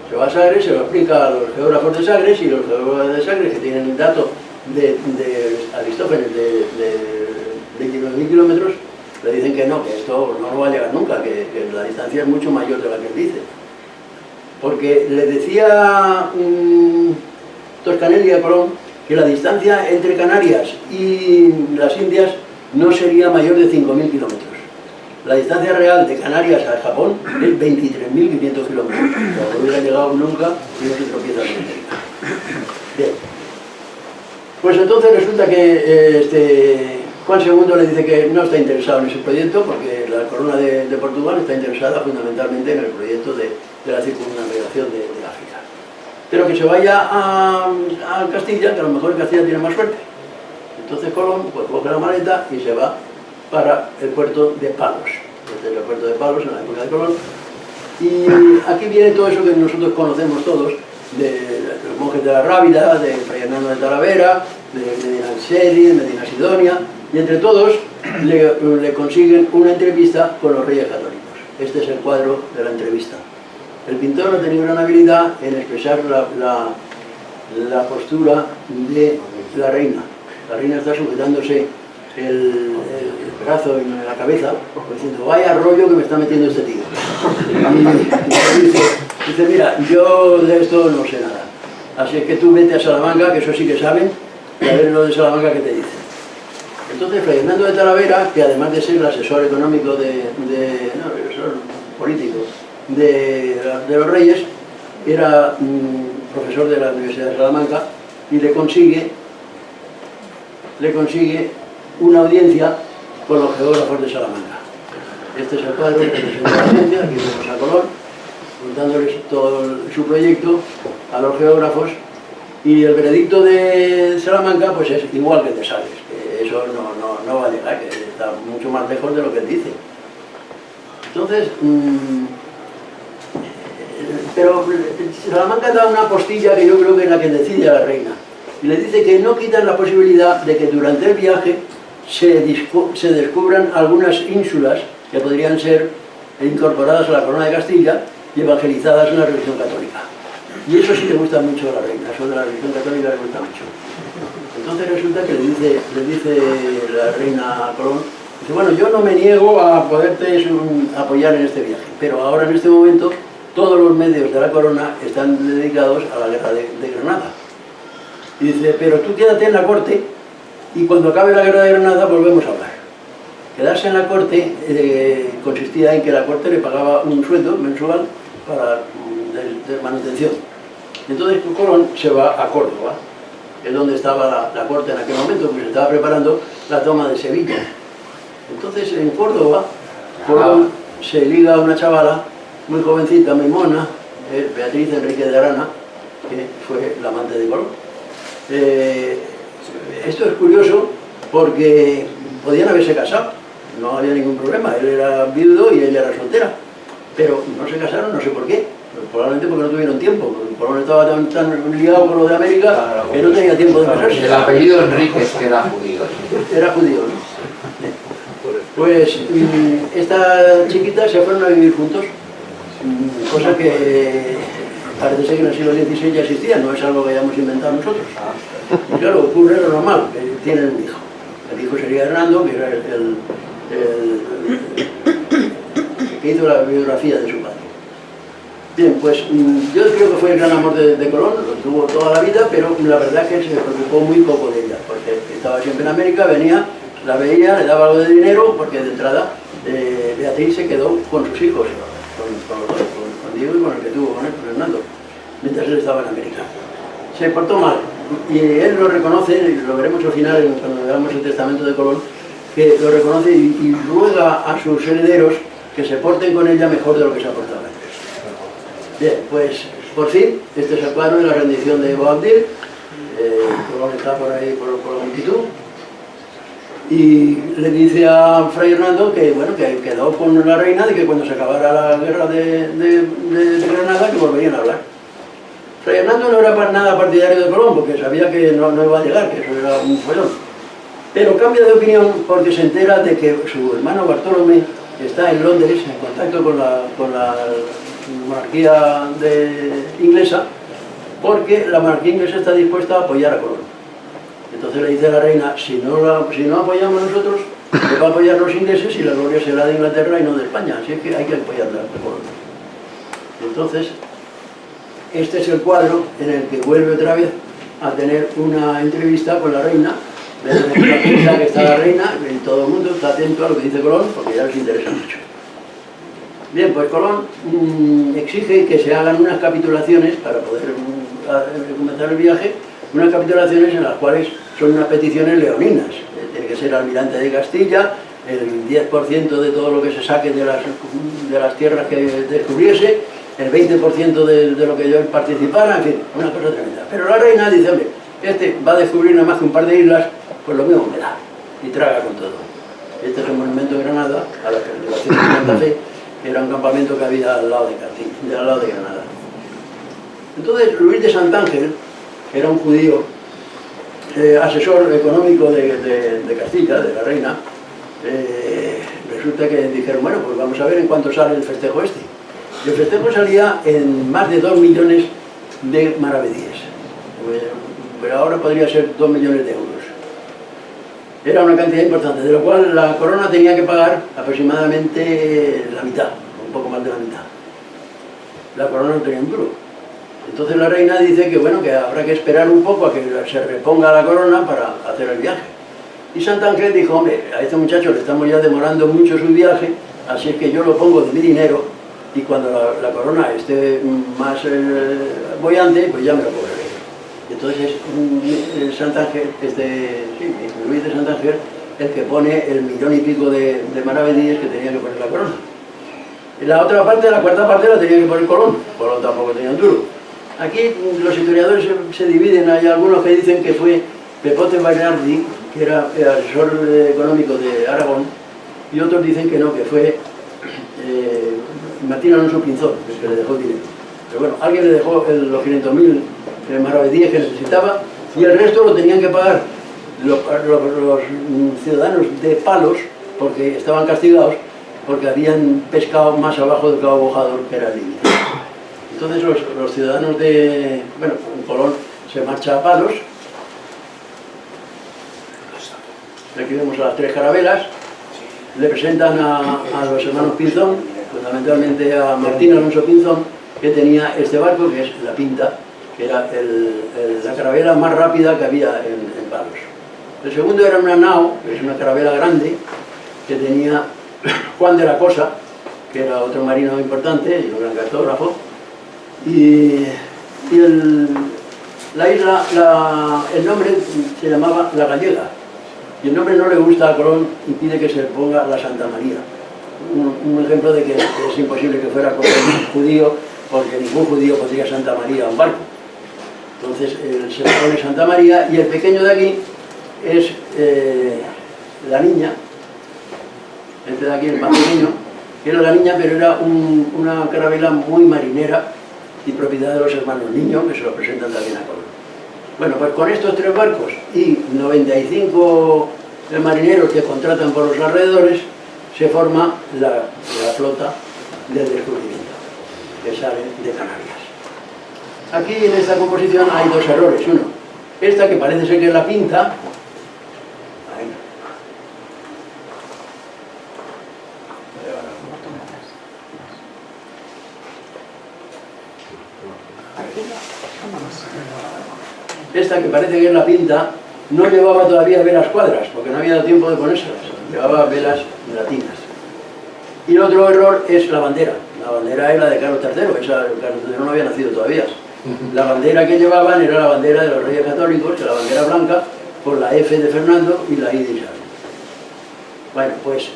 Se va a Sagres, se lo explica a los geógrafos de Sagres y los geógrafos de Sagres que tienen datos de Aristófanes de 19.000 kilómetros, le dicen que no, que esto no va a llegar nunca, que la distancia es mucho mayor de la que él dice. Porque le decía Toscanelli a Colón que la distancia entre Canarias y las Indias no sería mayor de 5.000 kilómetros. La distancia real de Canarias a Japón es 23.500 kilómetros. No hubiera llegado nunca y no se tropieza en América. Bien. Pues entonces resulta que Juan II le dice que no está interesado en ese proyecto porque la corona de Portugal está interesada fundamentalmente en el proyecto de la circunnavegación de África. Pero que se vaya a Castilla, que a lo mejor Castilla tiene más suerte. Entonces Colón pues coge la maleta y se va para el puerto de Palos. Este es el puerto de Palos en la época de Colón. Y aquí viene todo eso que nosotros conocemos todos, de los monjes de la Rábida, de Fray Hernando de Talavera, de Medina Seri, de Medina Sidonia, y entre todos le consiguen una entrevista con los reyes católicos. Este es el cuadro de la entrevista. El pintor ha tenido gran habilidad en expresar la postura de la reina. La reina está sujetándose el brazo en la cabeza, diciendo, vaya rollo que me está metiendo este tío. Y dice, mira, yo de esto no sé nada. Así es que tú vete a Salamanca, que eso sí que saben, y a ver lo de Salamanca que te dicen. Entonces, Fray Hernando de Talavera, que además de ser el asesor económico asesor político de los reyes, era profesor de la Universidad de Salamanca y le consigue una audiencia con los geógrafos de Salamanca. Este es el cuadro que presenta la audiencia, aquí vemos a Colón, contándoles todo su proyecto a los geógrafos, y el veredicto de Salamanca pues es igual que el de Sagres, que eso no va a llegar, que está mucho más lejos de lo que él dice. Entonces, pero Salamanca da una postilla que yo creo que es la que decide a la reina, y le dice que no quitan la posibilidad de que durante el viaje se descubran algunas ínsulas que podrían ser incorporadas a la corona de Castilla y evangelizadas en la religión católica. Y eso sí le gusta mucho a la reina, eso de la religión católica le gusta mucho. Entonces resulta que le dice la reina a Colón, dice, bueno, yo no me niego a poderte apoyar en este viaje, pero ahora en este momento todos los medios de la corona están dedicados a la guerra de Granada. Y dice, pero tú quédate en la corte y cuando acabe la guerra de Granada volvemos a hablar. Quedarse en la corte consistía en que la corte le pagaba un sueldo mensual de manutención. Entonces Colón se va a Córdoba, que es donde estaba la corte en aquel momento, porque se estaba preparando la toma de Sevilla. Entonces en Córdoba, Colón se liga a una chavala muy jovencita, muy mona, Beatriz Enrique de Arana, que fue la amante de Colón. Esto es curioso porque podían haberse casado, no había ningún problema, él era viudo y ella era soltera, pero no se casaron, no sé por qué, probablemente porque no tuvieron tiempo, porque Colón estaba tan ligado con lo de América que no tenía tiempo de casarse. El apellido Enríquez, que era judío. Era judío, ¿no? Pues esta chiquita se fueron a vivir juntos, cosa que parece ser que en el siglo XVI ya existía, no es algo que hayamos inventado nosotros. Y claro, ocurre lo normal, que tienen un hijo. El hijo sería Hernando, que era el que hizo la biografía de su padre. Bien, pues yo creo que fue el gran amor de Colón, lo tuvo toda la vida, pero la verdad es que se preocupó muy poco de ella, porque estaba siempre en América, venía, la veía, le daba algo de dinero, porque de entrada Beatriz se quedó con sus hijos, con los dos, con Diego y con el que tuvo con él, con Hernando, mientras él estaba en América. Se portó mal, y él lo reconoce, y lo veremos al final cuando veamos el testamento de Colón, que lo reconoce y ruega a sus herederos que se porten con ella mejor de lo que se ha portado antes. Bien, pues por fin, este es el cuadro de la rendición de Boabdil. Colón está por ahí por la multitud. Y le dice a Fray Hernando que, bueno, que quedó con la reina de que cuando se acabara la guerra de Granada que volverían a hablar. Fray Hernando no era para nada partidario de Colón porque sabía que no iba a llegar, que eso era un follón. Pero cambia de opinión porque se entera de que su hermano Bartolomé está en Londres en contacto con la monarquía inglesa, porque la monarquía inglesa está dispuesta a apoyar a Colón. Entonces le dice a la reina, si no apoyamos nosotros, le va a apoyar los ingleses y la gloria será de Inglaterra y no de España, así que hay que apoyar a Colón. Entonces, este es el cuadro en el que vuelve otra vez a tener una entrevista con la reina. La que está la reina y todo el mundo está atento a lo que dice Colón porque ya les interesa mucho. Bien, pues Colón exige que se hagan unas capitulaciones para poder comenzar el viaje, unas capitulaciones en las cuales son unas peticiones leoninas. Tiene que ser almirante de Castilla, el 10% de todo lo que se saque de las tierras que descubriese, el 20% de lo que yo participara, en fin, una cosa tremenda. Pero la reina dice, hombre, este va a descubrir nada más que un par de islas, pues lo mismo me da, y traga con todo. Este es el monumento de Granada, a la capitulación de Santa Fe, que era un campamento que había al lado al lado de Granada. Entonces, Luis de Santángel, que era un judío, asesor económico de Castilla, de la reina, resulta que dijeron, bueno, pues vamos a ver en cuánto sale el festejo este. Y el festejo salía en más de 2 millones de maravedíes. Pero ahora podría ser 2 millones de euros. Era una cantidad importante, de lo cual la corona tenía que pagar aproximadamente la mitad, un poco más de la mitad. La corona no tenía un duro. Entonces la reina dice que bueno, que habrá que esperar un poco a que se reponga la corona para hacer el viaje. Y Santángel dijo, hombre, a este muchacho le estamos ya demorando mucho su viaje, así es que yo lo pongo de mi dinero y cuando la corona esté más boyante, pues ya me lo cobraré. Entonces es Santángel, Luis de Santángel, el que pone el 1,000,000 y pico de maravedíes que tenía que poner la corona. Y la otra parte, la cuarta parte, la tenía que poner Colón. Colón tampoco tenía un duro. Aquí los historiadores se dividen, hay algunos que dicen que fue Pepote Bainardi, que era el asesor económico de Aragón, y otros dicen que no, que fue Martín Alonso Pinzón, que le dejó el dinero. Pero bueno, alguien le dejó los 500.000 maravedíes que necesitaba y el resto lo tenían que pagar los ciudadanos de Palos, porque estaban castigados porque habían pescado más abajo del Cabo Bojador, que era el límite. Entonces los ciudadanos de... Bueno, Colón se marcha a Palos. Aquí vemos a las 3 carabelas. Le presentan a los hermanos Pinzón, fundamentalmente a Martín Alonso Pinzón, que tenía este barco, que es la Pinta, que era la carabela más rápida que había en Palos. El segundo era una nao, que es una carabela grande, que tenía Juan de la Cosa, que era otro marino importante y un gran cartógrafo, y la isla, el nombre se llamaba La Gallega, y el nombre no le gusta a Colón y pide que se le ponga La Santa María. Un ejemplo de que es imposible que fuera Colón judío, porque ningún judío pondría Santa María a un barco. Entonces se le pone Santa María, y el pequeño de aquí es la Niña, este de aquí, el más pequeño, que era la Niña, pero era una carabela muy marinera y propiedad de los hermanos Niño, que se lo presentan también a Colón. Bueno, pues con estos 3 barcos y 95 marineros que contratan por los alrededores, se forma la flota del descubrimiento, que sale de Canarias. Aquí en esta composición hay 2 errores. Uno, esta que parece ser que es la Pinta, esta que parece que es la Pinta, no llevaba todavía velas cuadras, porque no había tiempo de ponérselas, llevaba velas latinas. Y el otro error es la bandera. La bandera es la de Carlos III, Carlos III no había nacido todavía. La bandera que llevaban era la bandera de los Reyes Católicos, que la bandera blanca, con la F de Fernando y la I de Isabel. Bueno, pues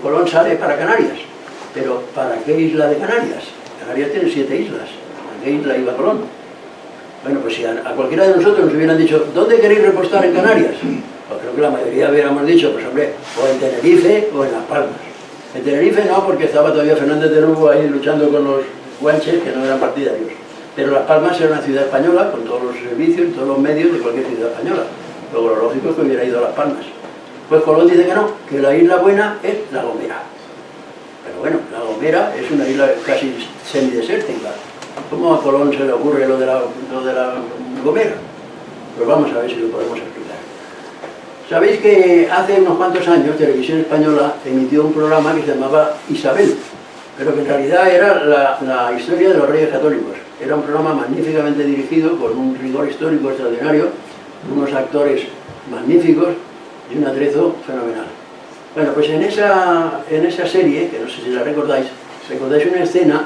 Colón sale para Canarias, pero ¿para qué isla de Canarias? Canarias tiene 7 islas. ¿A qué isla iba Colón? Bueno, pues si a cualquiera de nosotros nos hubieran dicho, ¿dónde queréis repostar en Canarias? Pues creo que la mayoría hubiéramos dicho, pues hombre, o en Tenerife o en Las Palmas. En Tenerife no, porque estaba todavía Fernández de Lugo ahí luchando con los guanches, que no eran partidarios. Pero Las Palmas era una ciudad española, con todos los servicios y todos los medios de cualquier ciudad española. Luego lo lógico es que hubiera ido a Las Palmas. Pues Colón dice que no, que la isla buena es La Gomera. Pero bueno, La Gomera es una isla casi semidesértica. ¿Cómo a Colón se le ocurre lo de la Gomera? Pues vamos a ver si lo podemos explicar. Sabéis que hace unos cuantos años Televisión Española emitió un programa que se llamaba Isabel, pero que en realidad era la historia de los Reyes Católicos. Era un programa magníficamente dirigido, con un rigor histórico extraordinario, unos actores magníficos y un atrezo fenomenal. Bueno, pues en esa serie, que no sé si la recordáis una escena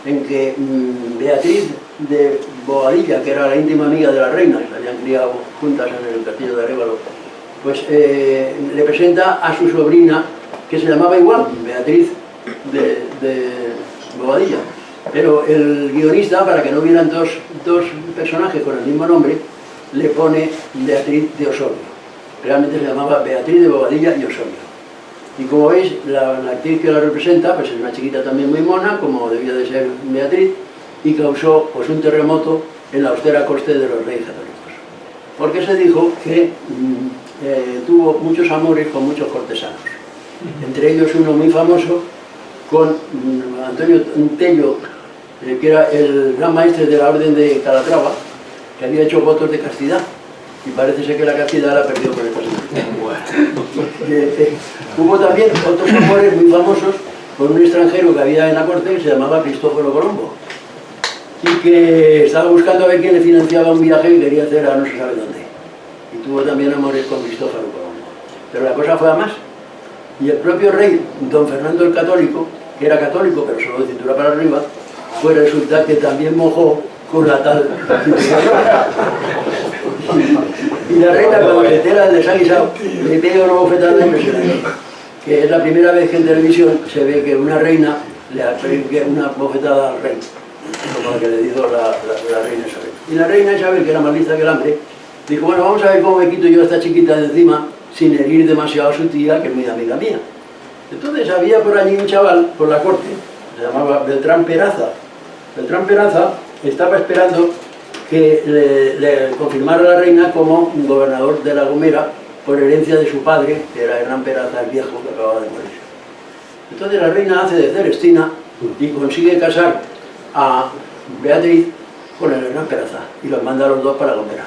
en que Beatriz de Bobadilla, que era la íntima amiga de la reina, que se habían criado juntas en el castillo de Arévalo, pues le presenta a su sobrina, que se llamaba igual, Beatriz de Bobadilla. Pero el guionista, para que no hubieran dos personajes con el mismo nombre, le pone Beatriz de Osorio. Realmente se llamaba Beatriz de Bobadilla y Osorio. Y como veis, la actriz que la representa pues es una chiquita también muy mona, como debía de ser Beatriz, y causó pues un terremoto en la austera corte de los Reyes Católicos. Porque se dijo que tuvo muchos amores con muchos cortesanos. Entre ellos uno muy famoso con Antonio Tello, que era el gran maestre de la Orden de Calatrava, que había hecho votos de castidad. Y parece ser que la castidad la perdió con el castillo. Hubo también otros amores muy famosos con un extranjero que había en la corte que se llamaba Cristóforo Colombo, y que estaba buscando a ver quién le financiaba un viaje que quería hacer a no se sabe dónde. Y tuvo también amores con Cristóforo Colombo. Pero la cosa fue a más. Y el propio rey, don Fernando el Católico, que era católico pero solo de cintura para arriba, pues resulta que también mojó con la tal cintura. Y la reina, cuando se entera del desaguisado, le pega una bofetada impresionante. Que es la primera vez que en televisión se ve que una reina le pega una bofetada al rey, como la que le dio la reina Isabel. Y la reina Isabel, que era más lista que el hambre, dijo, bueno, vamos a ver cómo me quito yo a esta chiquita de encima sin herir demasiado a su tía, que es muy amiga mía. Entonces había por allí un chaval, por la corte, se llamaba Beltrán Peraza. Beltrán Peraza estaba esperando que le confirmara a la reina como gobernador de La Gomera por herencia de su padre, que era Hernán Peraza el Viejo, que acababa de morir. Entonces la reina hace de Celestina y consigue casar a Beatriz con el Hernán Peraza y los manda a los dos para La Gomera.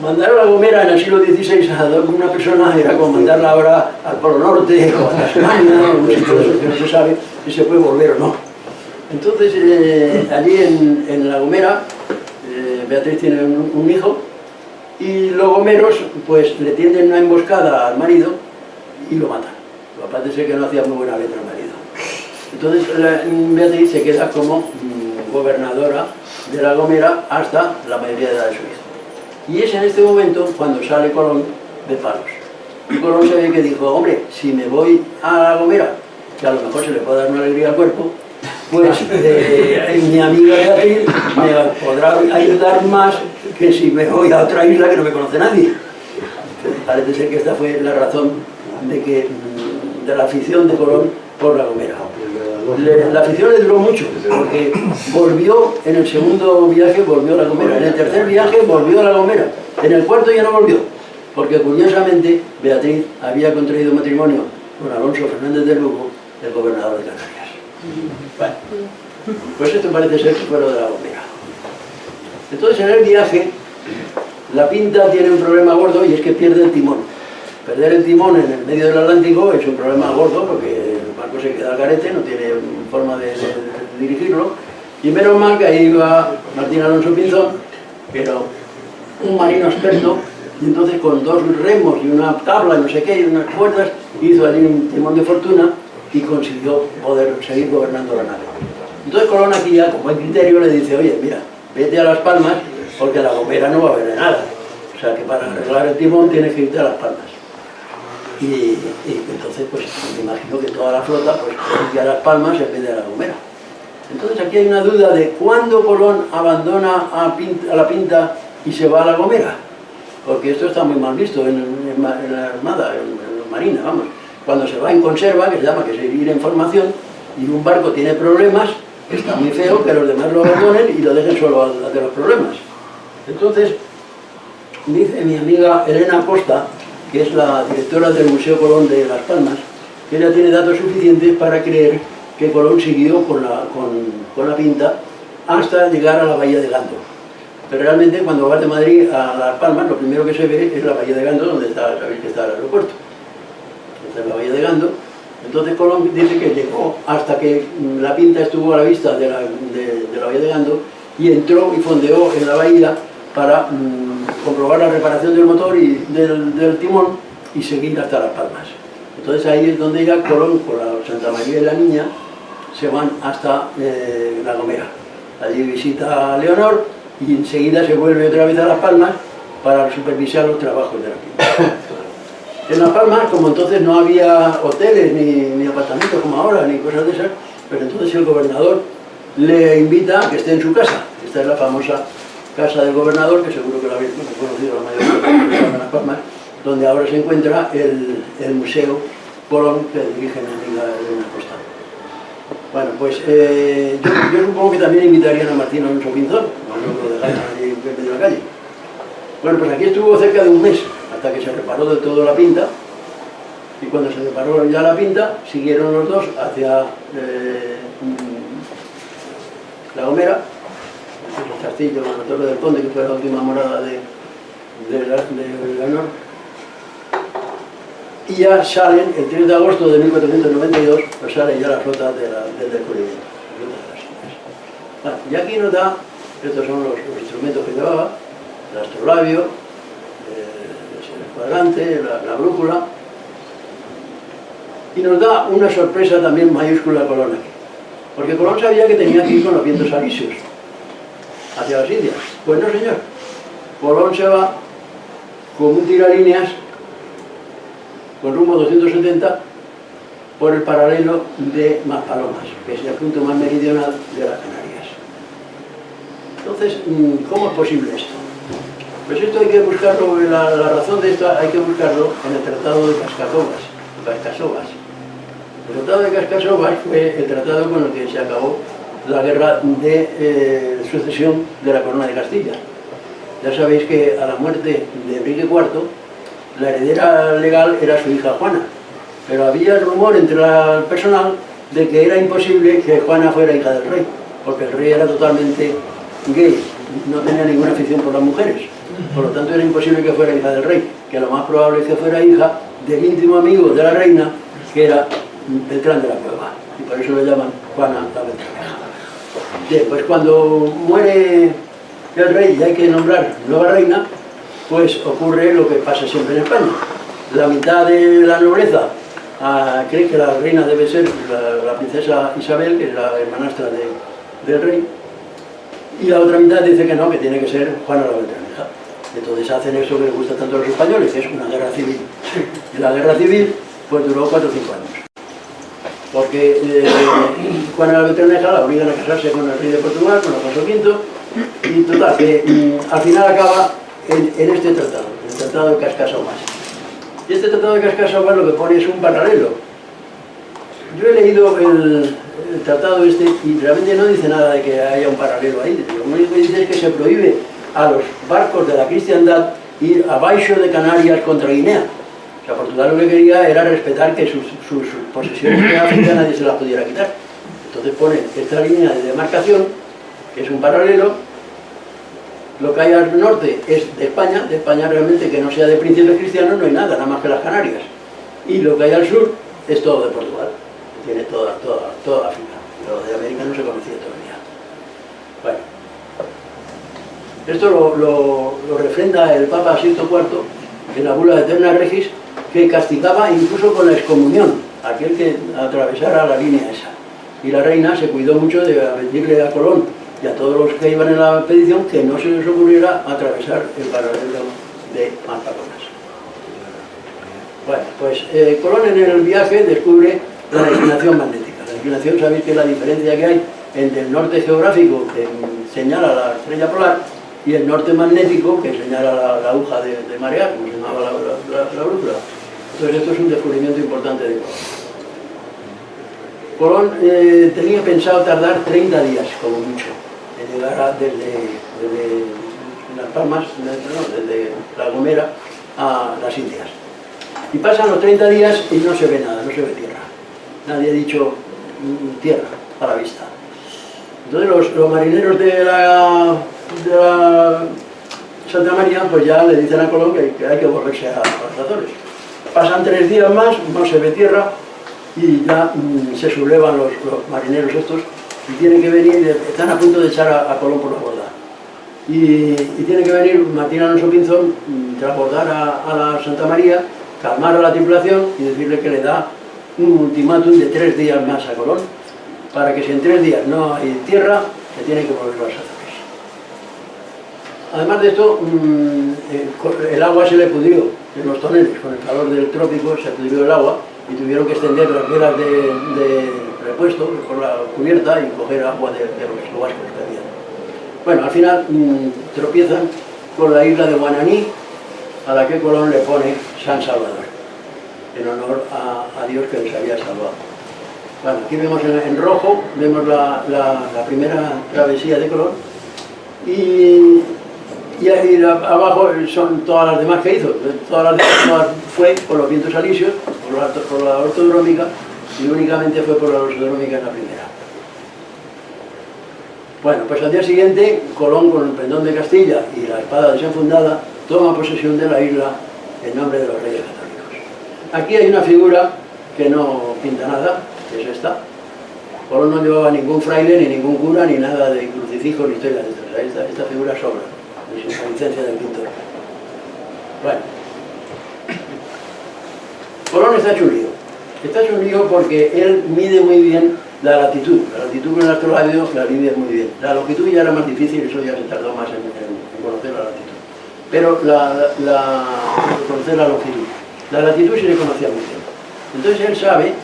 Mandar a La Gomera en el siglo XVI a una persona era como mandarla ahora al Polo Norte o a Tasmania o un sitio de esos que no se sabe si se puede volver o no. Entonces allí en La Gomera Beatriz tiene un hijo y los gomeros pues le tienden una emboscada al marido y lo matan. Aparte ser que no hacía muy buena letra al marido. Entonces Beatriz se queda como gobernadora de La Gomera hasta la mayoría de edad de su hijo. Y es en este momento cuando sale Colón de Palos. Y Colón se ve que dijo, hombre, si me voy a La Gomera, que a lo mejor se le puede dar una alegría al cuerpo, pues mi amiga Beatriz me podrá ayudar más que si me voy a otra isla que no me conoce nadie. Parece ser que esta fue la razón de la afición de Colón por La Gomera. La afición le duró mucho, porque volvió en el segundo viaje, volvió a La Gomera. En el tercer viaje volvió a La Gomera. En el cuarto ya no volvió, porque curiosamente Beatriz había contraído matrimonio con Alonso Fernández de Lugo, el gobernador de Canarias. Bueno, pues esto parece ser que fue lo de La Gomera. Entonces en el viaje, la Pinta tiene un problema gordo y es que pierde el timón. Perder el timón en el medio del Atlántico es un problema gordo porque el barco se queda al garete, no tiene forma de dirigirlo. Y menos mal que ahí iba Martín Alonso Pinzón, pero un marino experto, y entonces con 2 remos y una tabla y no sé qué, y unas cuerdas, hizo allí un timón de fortuna y consiguió poder seguir gobernando la nave. Entonces Colón aquí ya, con buen criterio, le dice, oye, mira, vete a Las Palmas porque La Gomera no va a haber de nada. O sea que para arreglar el timón tienes que irte a Las Palmas. Y entonces, pues me imagino que toda la flota pues fue a Las Palmas en vez de a La Gomera. Entonces aquí hay una duda de cuándo Colón abandona a la Pinta y se va a La Gomera. Porque esto está muy mal visto en la Armada, en la Marina, vamos. Cuando se va en conserva, que se llama que es ir en formación, y un barco tiene problemas, está muy feo que los demás lo abandonen y lo dejen solo de los problemas. Entonces, dice mi amiga Elena Costa, que es la directora del Museo Colón de Las Palmas, que ella tiene datos suficientes para creer que Colón siguió con la Pinta hasta llegar a la Bahía de Gando. Pero realmente cuando vas de Madrid a Las Palmas, lo primero que se ve es la Bahía de Gando, donde está, sabéis que está el aeropuerto. Esta es la Bahía de Gando. Entonces Colón dice que llegó hasta que la Pinta estuvo a la vista de la Bahía de Gando y entró y fondeó en la bahía para comprobar la reparación del motor y del timón y seguir hasta Las Palmas. Entonces ahí es donde ya Colón, con la Santa María y la Niña, se van hasta La Gomera. Allí visita a Leonor y enseguida se vuelve otra vez a Las Palmas para supervisar los trabajos de la Pinta. En Las Palmas, como entonces no había hoteles ni apartamentos como ahora, ni cosas de esas, pues entonces el gobernador le invita a que esté en su casa. Esta es la famosa casa del gobernador, que seguro que la habéis conocido la mayoría de las personas de Las Palmas, donde ahora se encuentra el Museo Colón, que dirige mi amiga Elena Costa. Bueno, pues yo supongo que también invitarían a Martín Alonso Pinzón, no lo dejarían allí en medio de la calle. Bueno, pues aquí estuvo cerca de un mes, hasta que se reparó de todo la Pinta, y cuando se reparó ya la Pinta, siguieron los dos hacia La Gomera, el castillo, la Torre del Conde, que fue la última morada de Leonor, y ya salen, el 3 de agosto de 1492, pues sale ya la flota del descubrimiento. Bueno, y aquí nos da, estos son los instrumentos que llevaba, el astrolabio, el cuadrante, la brújula, y nos da una sorpresa también mayúscula a Colón aquí. Porque Colón sabía que tenía que ir con los vientos alisios hacia las Indias. Pues no, señor. Colón se va con un tiralíneas con rumbo 270 por el paralelo de Maspalomas, que es el punto más meridional de las Canarias. Entonces, ¿cómo es posible esto? Pues esto hay que buscarlo, la razón de esto hay que buscarlo en el Tratado de Cascasovas. El Tratado de Cascasovas fue el tratado con el que se acabó la guerra de sucesión de la corona de Castilla. Ya sabéis que a la muerte de Enrique IV, la heredera legal era su hija Juana, pero había el rumor entre el personal de que era imposible que Juana fuera hija del rey, porque el rey era totalmente gay, no tenía ninguna afición por las mujeres, por lo tanto era imposible que fuera hija del rey, que lo más probable es que fuera hija del íntimo amigo de la reina, que era Beltrán de la Cueva, y por eso le llaman Juana la Beltraneja. Bien, pues cuando muere el rey y hay que nombrar nueva reina, pues ocurre lo que pasa siempre en España. La mitad de la nobleza cree que la reina debe ser la princesa Isabel, que es la hermanastra del rey, y la otra mitad dice que no, que tiene que ser Juana la Beltraneja. Entonces hacen eso que les gusta tanto a los españoles, que es una guerra civil. Y la guerra civil pues duró 4 o 5 años. Porque Juana la Beltraneja la obligan a casarse con el rey de Portugal, con Alfonso V, y total, que al final acaba en este tratado, el Tratado de Cascasovas. Y este Tratado de Cascasovas lo que pone es un paralelo. Yo he leído el tratado este y realmente no dice nada de que haya un paralelo ahí. Lo único que dice es que se prohíbe a los barcos de la cristiandad ir abaixo de Canarias contra Guinea. O sea, Portugal lo que quería era respetar que sus posesiones de África nadie se las pudiera quitar. Entonces pone esta línea de demarcación, que es un paralelo. Lo que hay al norte es de España realmente que no sea de príncipes cristianos no hay nada más que las Canarias. Y lo que hay al sur es todo de Portugal, tiene toda África. Lo de América no se conocía todavía. Bueno, esto lo refrenda el Papa Sixto IV en la bula de Eterna Regis, que castigaba incluso con la excomunión a aquel que atravesara la línea esa. Y la reina se cuidó mucho de pedirle a Colón y a todos los que iban en la expedición que no se les ocurriera atravesar el paralelo de Maspalomas. Bueno, pues Colón en el viaje descubre la inclinación magnética. La inclinación, sabéis que es la diferencia que hay entre el norte geográfico, que señala la estrella polar, y el norte magnético, que señala la aguja de marear, como se llamaba la brújula. Entonces esto es un descubrimiento importante de Colón. Colón tenía pensado tardar 30 días, como mucho, en llegar desde Las Palmas, desde La Gomera a las Indias. Y pasan los 30 días y no se ve nada, no se ve tierra. Nadie ha dicho tierra a la vista. Entonces los marineros de la Santa María pues ya le dicen a Colón que hay que volverse a los Azores. Pasan 3 días más, no se ve tierra y ya se sublevan los marineros estos y tienen que venir, están a punto de echar a Colón por la borda. Y tiene que venir Martín Alonso Pinzón, transbordar a la Santa María, calmar a la tripulación y decirle que le da un ultimátum de 3 días más a Colón, para que si en 3 días no hay tierra, se tiene que volver a los Azores. Además de esto, el agua se le pudrió en los toneles, con el calor del trópico se pudrió el agua y tuvieron que extender las velas de repuesto por la cubierta y coger agua de los escobascos que había. Bueno, al final tropiezan con la isla de Guananí, a la que Colón le pone San Salvador, en honor a Dios que les había salvado. Bueno, aquí vemos en rojo, vemos la primera travesía de Colón, y ahí abajo son todas las demás que hizo. Todas fue por los vientos alisios, por la ortodrómica, y únicamente fue por la ortodrómica en la primera. Bueno, pues al día siguiente, Colón, con el pendón de Castilla y la espada desenfundada, toma posesión de la isla en nombre de los reyes católicos. Aquí hay una figura que no pinta nada, que es esta. Colón no llevaba ningún fraile, ni ningún cura, ni nada de crucifijo, ni historia de estas. Esta figura sobra, sin la licencia del pintor. Bueno, Colón está hecho un lío. Está hecho un lío porque él mide muy bien la latitud. La latitud con el astrolabio la mide muy bien. La longitud ya era más difícil, eso ya se tardó más en conocer la latitud. Pero conocer la longitud. La latitud sí le conocía muy bien. Entonces él sabe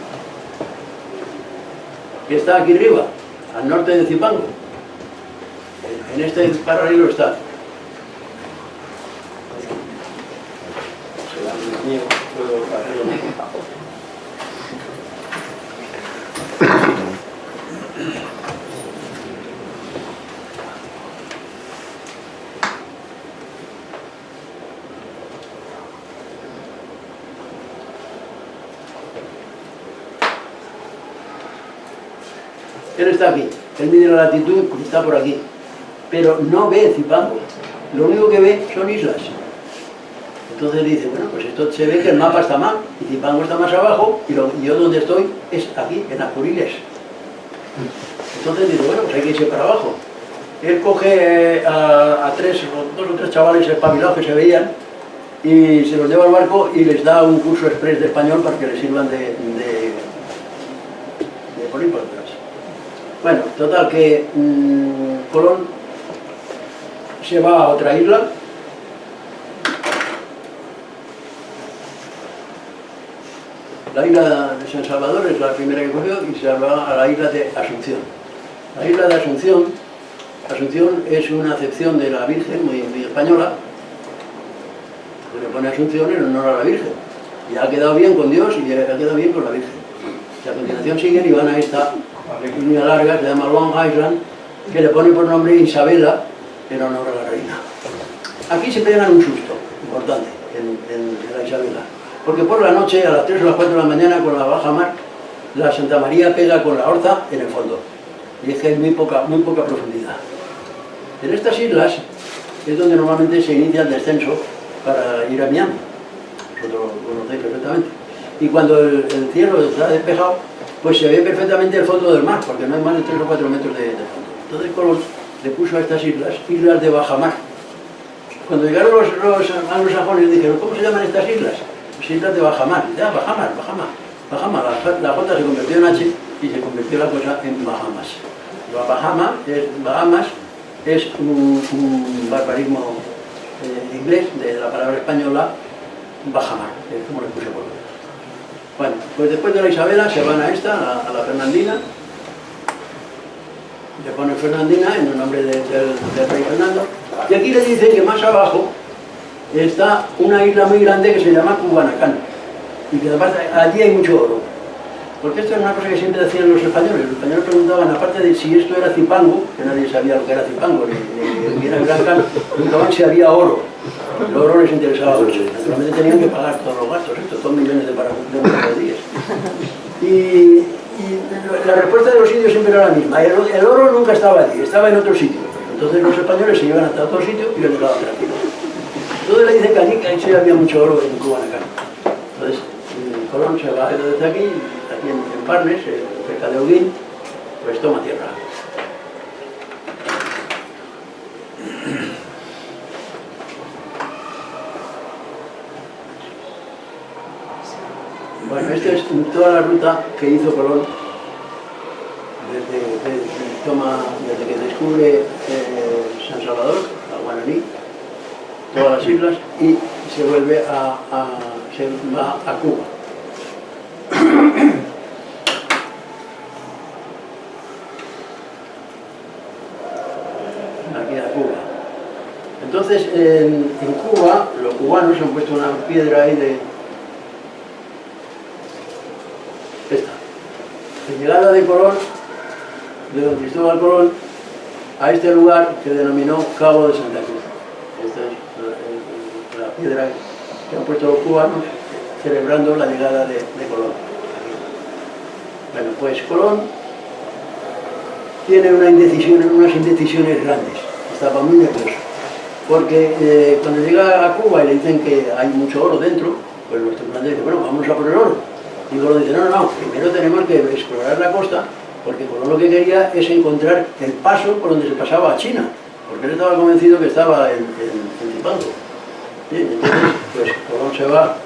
que está aquí arriba, al norte de Zipango. En este paralelo está. Él está aquí, él mide la latitud y está por aquí, pero no ve Zipango, lo único que ve son islas. Entonces dice, bueno, pues esto se ve que el mapa está mal, y Zipango está más abajo, y yo donde estoy es aquí, en Apuriles. Entonces dice, bueno, pues hay que irse para abajo. Él coge a 2 o 3 chavales espabilados que se veían, y se los lleva al barco y les da un curso express de español para que les sirvan de polípotas. Bueno, total que Colón se va a otra isla. La isla de San Salvador es la primera que cogió y se va a la isla de Asunción. La isla de Asunción es una acepción de la Virgen muy española, que le pone Asunción en honor a la Virgen. Y ha quedado bien con Dios y ha quedado bien con la Virgen. Y a continuación siguen y van a esta línea larga, se llama Long Island, que le pone por nombre Isabela en honor a la reina. Aquí se pegan un susto importante en la Isabela, porque por la noche, a las 3 o las 4 de la mañana, con la baja mar, la Santa María pega con la Orza en el fondo, y es que hay muy poca profundidad. En estas islas es donde normalmente se inicia el descenso para ir a Miami, vosotros lo conocéis perfectamente. Y cuando el cielo está despejado, pues se ve perfectamente el fondo del mar, porque no hay más de 3 o 4 metros de fondo. Entonces Colón le puso a estas islas de bajamar. Cuando llegaron los anglosajones dijeron, ¿cómo se llaman estas islas? Pues islas de bajamar. Ya, bajamar. La J se convirtió en H y se convirtió la cosa en Bahamas. Bahamas es un barbarismo inglés de la palabra española bajamar, es como le puse por lo. Bueno, pues después de la Isabela se van a esta, a la Fernandina. Le ponen Fernandina en el nombre del rey Fernando. Y aquí le dicen que más abajo está una isla muy grande que se llama Cubanacán. Y que además allí hay mucho oro. Porque esto es una cosa que siempre decían los españoles. Los españoles preguntaban, aparte de si esto era Zipango, que nadie sabía lo que era Zipango, ni era Gran Can, preguntaban si había oro. El oro les interesaba mucho. Naturalmente tenían que pagar todos los gastos, estos 2 millones de días. Y la respuesta de los indios siempre era la misma. El oro nunca estaba allí, estaba en otro sitio. Entonces los españoles se iban hasta otro sitio y los dejaban tranquilos. Entonces le dicen que allí sí había mucho oro en Cubanacán. Entonces Colón se va desde aquí en Parnes, cerca de Holguín, pues toma tierra. Bueno, esta es toda la ruta que hizo Colón desde que descubre San Salvador, a Guananí, todas las islas, y se vuelve se va a Cuba. Aquí a Cuba. Entonces, en Cuba, los cubanos han puesto una piedra ahí de llegada de Colón, de don Cristóbal Colón, a este lugar que denominó Cabo de Santa Cruz. Esta es la piedra que han puesto los cubanos celebrando la llegada de Colón. Bueno, pues Colón tiene unas indecisiones grandes, estaba muy nervioso, porque cuando llega a Cuba y le dicen que hay mucho oro dentro, pues los tripulantes dicen, bueno, vamos a por el oro. Y Colón dice, no, primero tenemos que explorar la costa, porque Colón lo que quería es encontrar el paso por donde se pasaba a China, porque él estaba convencido que estaba en Zipango. Bien, entonces, pues Colón se va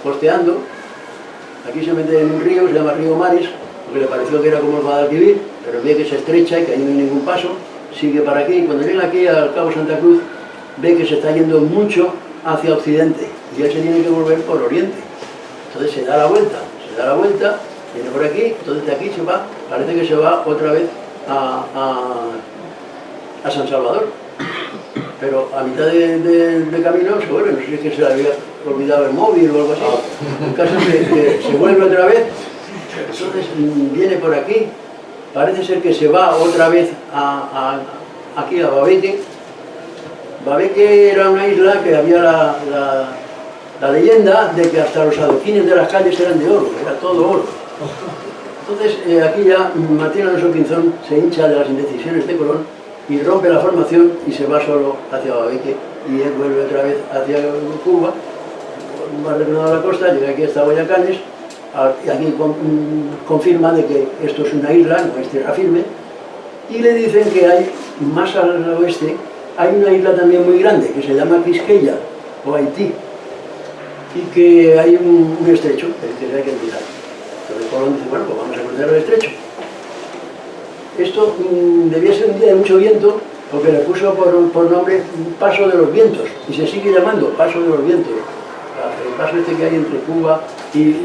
costeando, aquí se mete en un río, se llama Río Maris, porque le pareció que era como el Guadalquivir, pero ve que se estrecha y que ahí no hay ningún paso, sigue para aquí, y cuando llega aquí al Cabo Santa Cruz, ve que se está yendo mucho hacia occidente, y él se tiene que volver por oriente. Entonces se da la vuelta, viene por aquí, entonces de aquí se va, parece que se va otra vez a San Salvador. Pero a mitad de camino se vuelve, no sé si es que se le había olvidado el móvil o algo así. El caso es que se vuelve otra vez, entonces viene por aquí, parece ser que se va otra vez aquí a Babeque. Babeque era una isla que había la leyenda de que hasta los adoquines de las calles eran de oro, era todo oro. Entonces aquí ya Martín Alonso Pinzón se hincha de las indecisiones de Colón y rompe la formación y se va solo hacia Babeque, y él vuelve otra vez hacia Cuba, va retornando a la costa, llega aquí hasta Guayacanes, y aquí confirma de que esto es una isla, no es tierra firme, y le dicen que hay más al oeste, hay una isla también muy grande que se llama Quisqueya o Haití, y que hay un estrecho que hay que cruzar. Entonces Colón dice, bueno, pues vamos a cruzar el estrecho. Esto debía ser un día de mucho viento, porque le puso por nombre Paso de los Vientos, y se sigue llamando Paso de los Vientos, el paso este que hay entre Cuba y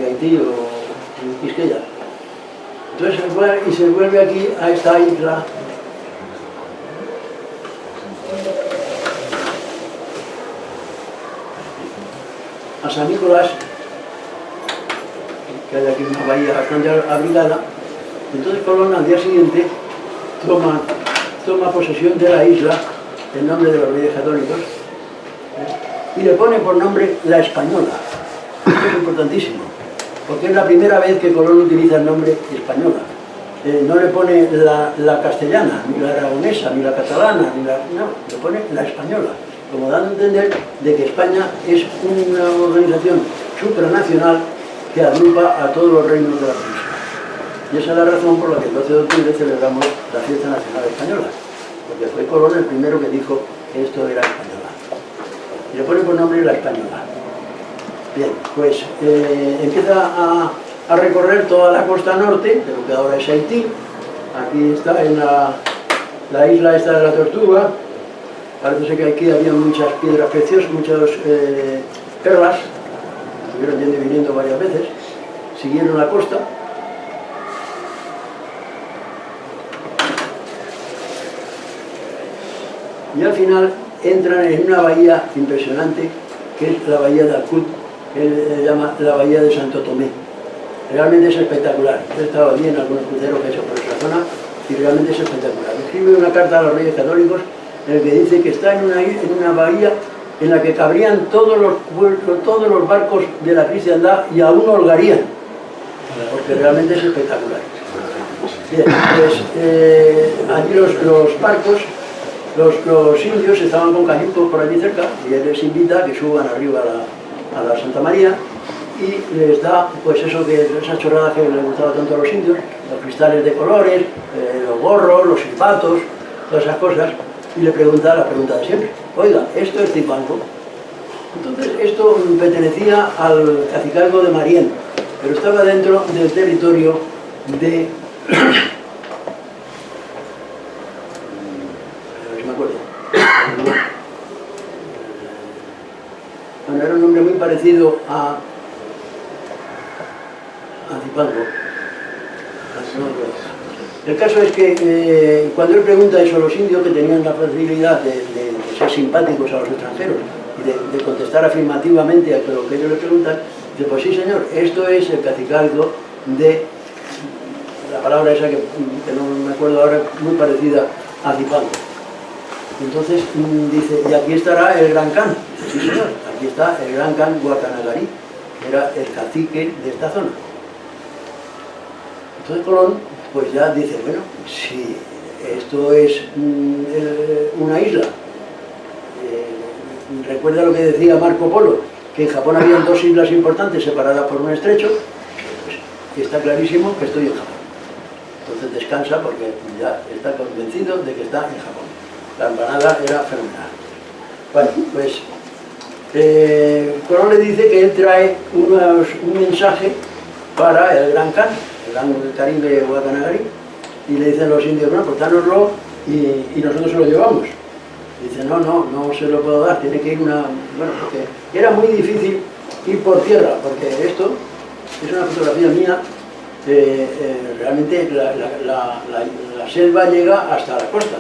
Haití o Quisqueya. Entonces se vuelve aquí a esta isla a San Nicolás, que hay aquí una bahía bastante abrigada. Entonces Colón al día siguiente toma posesión de la isla en nombre de los Reyes Católicos y le pone por nombre La Española. Esto es importantísimo, porque es la primera vez que Colón utiliza el nombre Española. No le pone la castellana, ni la aragonesa, ni la catalana, no, le pone La Española, como dando a entender de que España es una organización supranacional que agrupa a todos los reinos de la península. Y esa es la razón por la que el 12 de octubre celebramos la fiesta nacional española, porque fue Colón el primero que dijo que esto era española. Y le pone por nombre La Española. Bien, pues empieza a recorrer toda la costa norte, de lo que ahora es Haití. Aquí está en la isla esta de la Tortuga, Parece que aquí había muchas piedras preciosas, muchas perlas, estuvieron yendo y viniendo varias veces, siguieron la costa. Y al final entran en una bahía impresionante, que es la bahía de Alcut, que se llama la bahía de Santo Tomé. Realmente es espectacular. He estado allí en algunos cruceros que he hecho por esa zona y realmente es espectacular. Escribe una carta a los Reyes Católicos en el que dice que está en una bahía en la que cabrían todos los barcos de la cristiandad y aún holgarían, porque realmente es espectacular. Bien, pues allí los barcos, los indios estaban con cayucos por allí cerca y él les invita a que suban arriba a la Santa María y les da pues esa chorrada que les gustaba tanto a los indios, los cristales de colores, los gorros, los silbatos, todas esas cosas, y le pregunta la pregunta de siempre: oiga, ¿esto es Zipango? Entonces esto pertenecía al cacicazgo de Marién, pero estaba dentro del territorio de... Bueno, era un nombre muy parecido a Zipango. El caso es que cuando él pregunta eso a los indios, que tenían la facilidad de ser simpáticos a los extranjeros y de contestar afirmativamente a lo que ellos le preguntan, dice: pues sí señor, esto es el cacicazgo de... la palabra esa que no me acuerdo ahora, muy parecida a Zipango. Entonces dice: y aquí estará el Gran Can. Sí señor, aquí está el Gran Can Guacanagarí, que era el cacique de esta zona. Entonces Colón pues ya dice: bueno, si esto es una isla, recuerda lo que decía Marco Polo, que en Japón había dos islas importantes separadas por un estrecho, pues está clarísimo que estoy en Japón. Entonces descansa porque ya está convencido de que está en Japón. La empanada era fenomenal. Bueno, pues Colón le dice que él trae un mensaje para el Gran Can, el Gran Caribe Guacanagarí, y le dicen los indios: bueno, pues dánoslo y nosotros se lo llevamos. Dice: no se lo puedo dar, tiene que ir una... Bueno, porque era muy difícil ir por tierra, porque esto es una fotografía mía. Realmente la selva llega hasta la costa.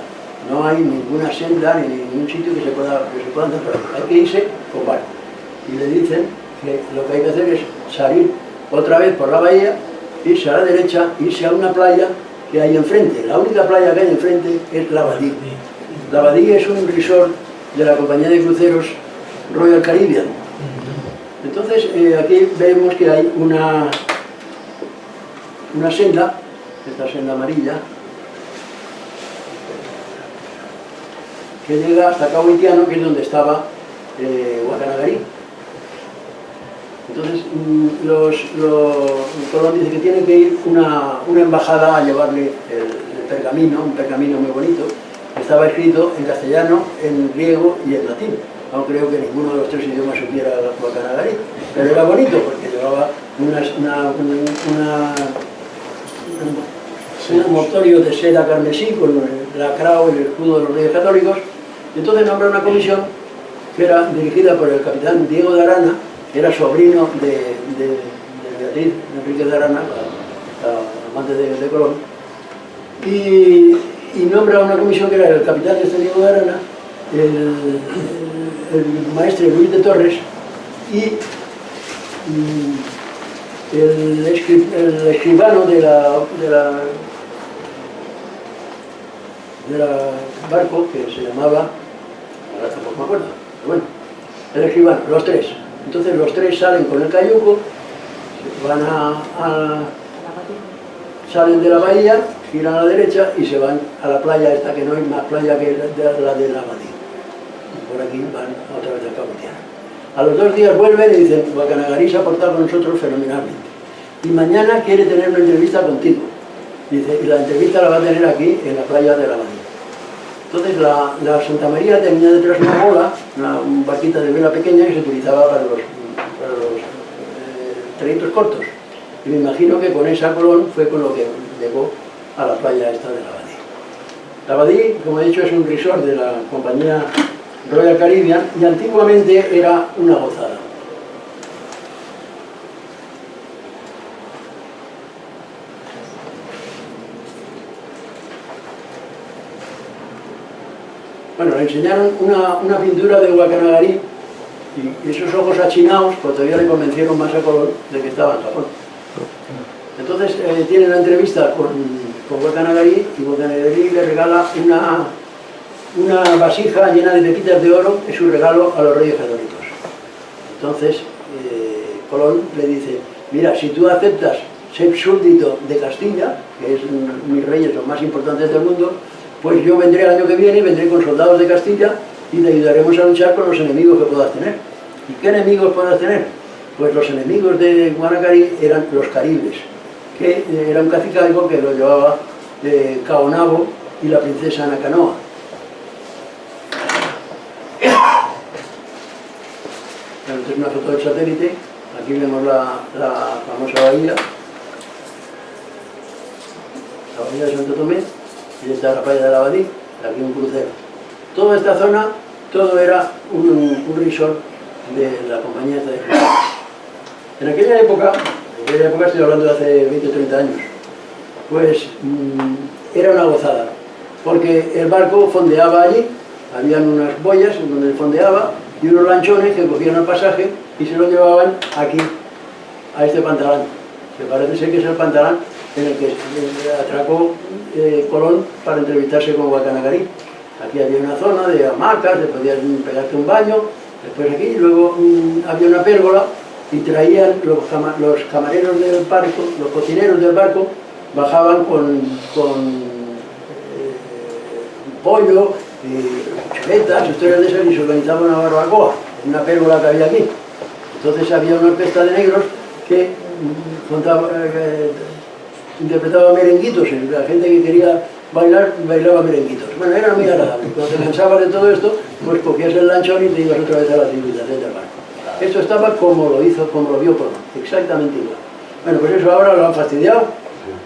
No hay ninguna senda ni ningún sitio que se pueda hacer por ahí. Hay que irse con barco. Y le dicen que lo que hay que hacer es salir otra vez por la bahía, irse a la derecha, irse a una playa que hay enfrente. La única playa que hay enfrente es Lavadí. Lavadí es un resort de la compañía de cruceros Royal Caribbean. Entonces aquí vemos que hay una senda, esta senda amarilla, que llega hasta Cabo Haitiano, que es donde estaba Guacanagarí. Entonces Colón dice que tiene que ir una embajada a llevarle el pergamino, un pergamino muy bonito. Estaba escrito en castellano, en griego y en latín. No creo que ninguno de los tres idiomas supiera Guacanagarí, pero era bonito porque llevaba un mortorio de seda carmesí con el lacrao y el escudo de los Reyes Católicos. Y entonces nombra una comisión que era dirigida por el capitán Diego de Arana, que era sobrino de Beatriz Enrique de Arana, la amante de Colón, y nombra una comisión que era el capitán Diego de Arana, el maestre Luis de Torres y el escribano de la barco, que se llamaba, ahora tampoco me acuerdo, pero bueno, el escribano, los tres. Entonces los tres salen con el cayuco, van salen de la bahía, giran a la derecha y se van a la playa esta, que no hay más playa que la de Lavadí. Por aquí van otra vez al Cabo Haitiano. A los 2 días vuelven y dicen: Guacanagarí se ha portado con nosotros fenomenalmente y mañana quiere tener una entrevista contigo. Dice: y la entrevista la va a tener aquí en la playa de Lavadí. Entonces la Santa María tenía detrás una bola, una barquita de vela pequeña que se utilizaba para los trayectos cortos. Y me imagino que con esa Colón fue con lo que llegó a la playa esta de Lavadí. La Abadí, como he dicho, es un resort de la compañía Royal Caribbean y antiguamente era una gozada. Bueno, le enseñaron una pintura de Guacanagarí y esos ojos achinados pues todavía le convencieron más a Colón de que estaba en Japón. Entonces tiene una entrevista con Guacanagarí y Guacanagarí le regala una vasija llena de pepitas de oro, es su regalo a los reyes católicos. Entonces Colón le dice, mira, si tú aceptas ser súbdito de Castilla, que es mis reyes los más importantes del mundo, pues yo vendré el año que viene, vendré con soldados de Castilla y te ayudaremos a luchar con los enemigos que puedas tener. ¿Y qué enemigos puedas tener? Pues los enemigos de Guanacari eran los caribes, que era un cacicalgo que lo llevaba Caonabo y la princesa Anacanoa. Bueno, esta es una foto del satélite, aquí vemos la famosa bahía, la bahía de Santo Tomé, y esta es la playa de la Abadí, aquí un crucero. Toda esta zona, todo era un resort de la compañía esta de cruceros. En aquella época estoy hablando de hace 20 o 30 años, pues era una gozada, porque el barco fondeaba allí, habían unas boyas en donde fondeaba y unos lanchones que cogían el pasaje y se lo llevaban aquí, a este pantalán, que parece ser que es el pantalán en el que atracó Colón para entrevistarse con Guacanagarí. Aquí había una zona de hamacas, te podías pegarte un baño, después aquí, luego había una pérgola y traían los camareros del barco, los cocineros del barco, bajaban con pollo, chuletas, historias de esas, y se organizaba una barbacoa, en una pérgola que había aquí. Entonces había una orquesta de negros que interpretaba merenguitos, y la gente que quería bailar, bailaba merenguitos. Bueno, era muy agradable. Cuando te cansabas de todo esto, pues cogías el lanchón y te ibas otra vez a la civilización del barco. Esto estaba como lo vio Colón, exactamente igual. Bueno, pues eso ahora lo han fastidiado,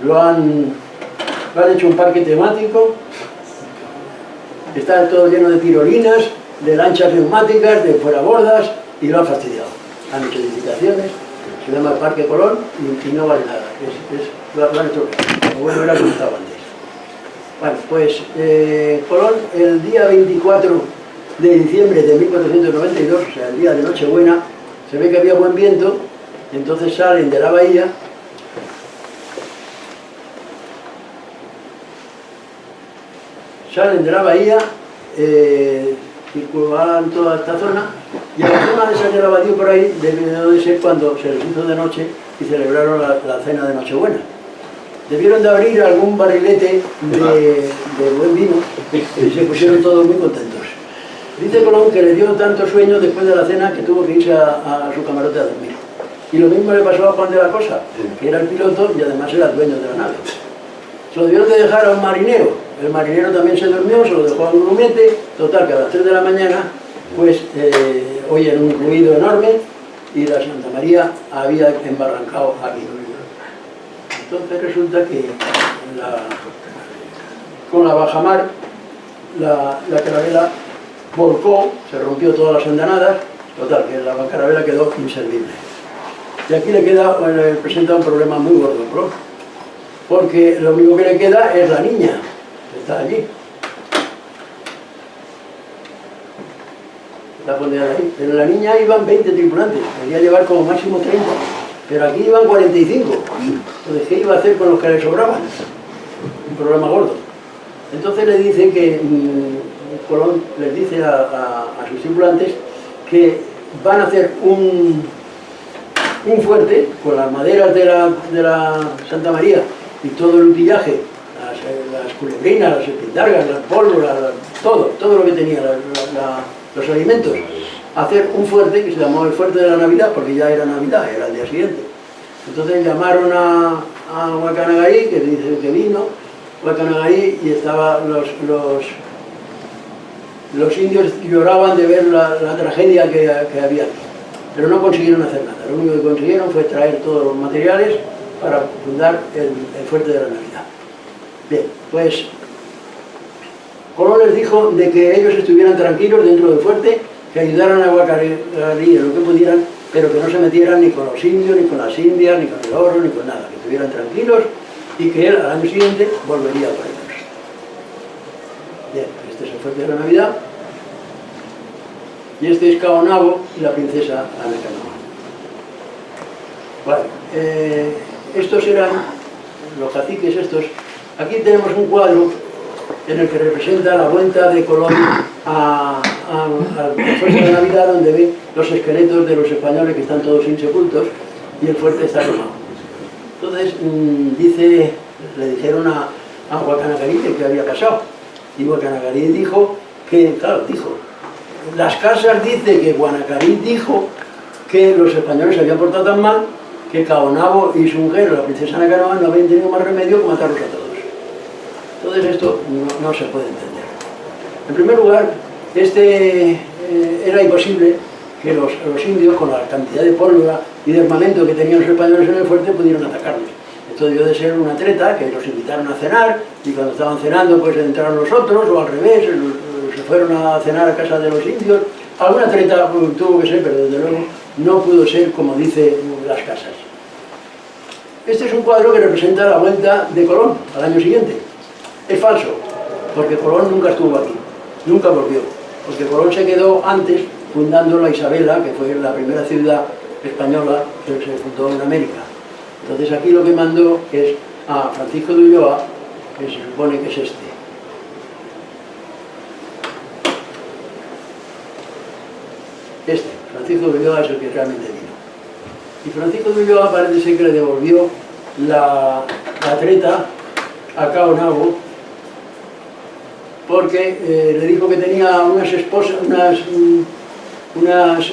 lo han hecho un parque temático, está todo lleno de tirolinas, de lanchas neumáticas, de fuerabordas, y lo han fastidiado. Han hecho edificaciones, se llama el Parque Colón y no vale nada. Lo han hecho como bueno era como estaba antes. Bueno, pues Colón el día 24 de diciembre de 1492, o sea, el día de Nochebuena, se ve que había buen viento, entonces salen de la bahía circulaban toda esta zona y a la zona de San Abadí por ahí debió de ser cuando se les hizo de noche y celebraron la cena de Nochebuena. Debieron de abrir algún barrilete de buen vino y se pusieron todos muy contentos. Dice Colón que le dio tanto sueño después de la cena que tuvo que irse a su camarote a dormir. Y lo mismo le pasó a Juan de la Cosa, que era el piloto y además era el dueño de la nave. Se lo debieron de dejar a un marinero. El marinero también se durmió, se lo dejó a un grumete. Total, que a las 3 de la mañana, pues oyen un ruido enorme y la Santa María había embarrancado aquí. Entonces resulta que con la bajamar la carabela volcó, se rompió todas las andanadas, total, que la carabela quedó inservible. Y aquí le presenta un problema muy gordo, ¿no? Porque lo único que le queda es la niña, que está allí. Está ponderada ahí. Pero la niña iban 20 tripulantes, quería llevar como máximo 30, pero aquí iban 45. Entonces, ¿qué iba a hacer con los que le sobraban? Un problema gordo. Entonces le dicen que Colón les dice a sus tripulantes que van a hacer un fuerte con las maderas de la Santa María y todo el utillaje, las culebrinas, las espindargas, las pólvoras, todo lo que tenía, los alimentos, hacer un fuerte que se llamó el Fuerte de la Navidad, porque ya era Navidad, era el día siguiente. Entonces llamaron a Guacanagarí, que dice que vino, Guacanagarí, y estaban los indios lloraban de ver la tragedia que había aquí, pero no consiguieron hacer nada. Lo único que consiguieron fue traer todos los materiales para fundar el Fuerte de la Navidad. Bien, pues les dijo de que ellos estuvieran tranquilos dentro del fuerte, que ayudaran a Guacanagarí en lo que pudieran, pero que no se metieran ni con los indios, ni con las indias, ni con el oro, ni con nada, que estuvieran tranquilos y que él al año siguiente volvería por ellos. Bien, este es el fuerte de la Navidad y este es Caonabo y la princesa Anacaonabo. Vale, estos eran los caciques estos. Aquí tenemos un cuadro en el que representa la vuelta de Colón al fuerte de Navidad, donde ven los esqueletos de los españoles que están todos insepultos y el fuerte está quemado. Entonces le dijeron a Guacanagarí qué había pasado, y Guacanagarí dijo que, claro, las casas dice que Guacanagarí dijo que los españoles se habían portado tan mal que Caonabo y su mujer, la princesa Anacaonabo, no habían tenido más remedio que matarlos a todos. Entonces esto no se puede entender. En primer lugar, era imposible que los indios, con la cantidad de pólvora y de armamento que tenían los españoles en el fuerte, pudieran atacarlos. Esto debió de ser una treta, que los invitaron a cenar, y cuando estaban cenando pues entraron los otros, o al revés, se fueron a cenar a casa de los indios. Alguna treta tuvo que ser, pero desde luego no pudo ser como dicen las casas. Este es un cuadro que representa la vuelta de Colón al año siguiente. Es falso, porque Colón nunca estuvo aquí, nunca volvió, porque Colón se quedó antes fundando la Isabela, que fue la primera ciudad española que se fundó en América. Entonces aquí lo que mandó es a Francisco de Ulloa, que se supone que es este. Francisco de Ulloa es el que realmente vino. Y Francisco de Ulloa parece ser que le devolvió la treta a Caonabo, porque le dijo que tenía unas esposas, unas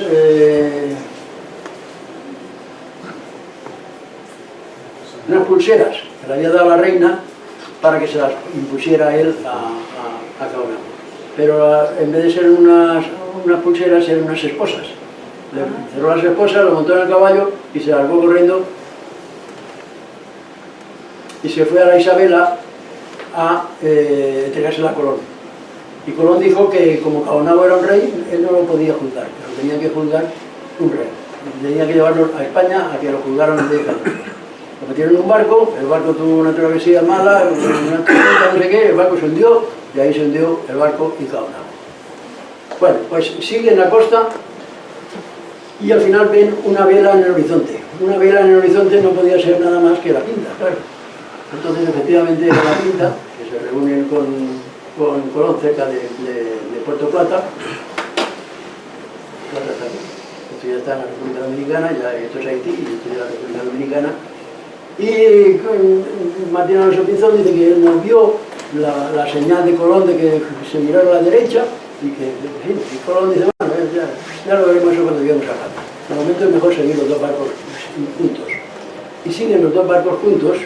pulseras que le había dado la reina para que se las impusiera él a Caonabo. Pero en vez de ser unas pulseras, eran unas esposas. Le cerró las esposas, lo montó en el caballo y se largó corriendo y se fue a la Isabela a entregársela a Colón. Y Colón dijo que como Caonabo era un rey, él no lo podía juzgar, pero tenía que juzgar un rey. Tenía que llevarlo a España a que lo juzgaran en 10 años. Lo metieron en un barco, el barco tuvo una travesía mala, una tormenta, no sé qué, el barco se hundió y ahí se hundió el barco y Caonabo. Bueno, pues sigue en la costa y al final ven una vela en el horizonte. Una vela en el horizonte no podía ser nada más que la Pinta, claro. Entonces efectivamente era la Pinta, que se reúnen con Colón cerca de Puerto Plata. Plata está aquí. Esto ya está en la República Dominicana, esto es Haití y esto ya es la República Dominicana. Y Martín Alonso Pinzón dice que él no vio la señal de Colón de que se mirara a la derecha y que y Colón dice, bueno, ya lo veremos eso cuando lleguemos a Plata. De momento es mejor seguir los dos barcos juntos. Y siguen los dos barcos juntos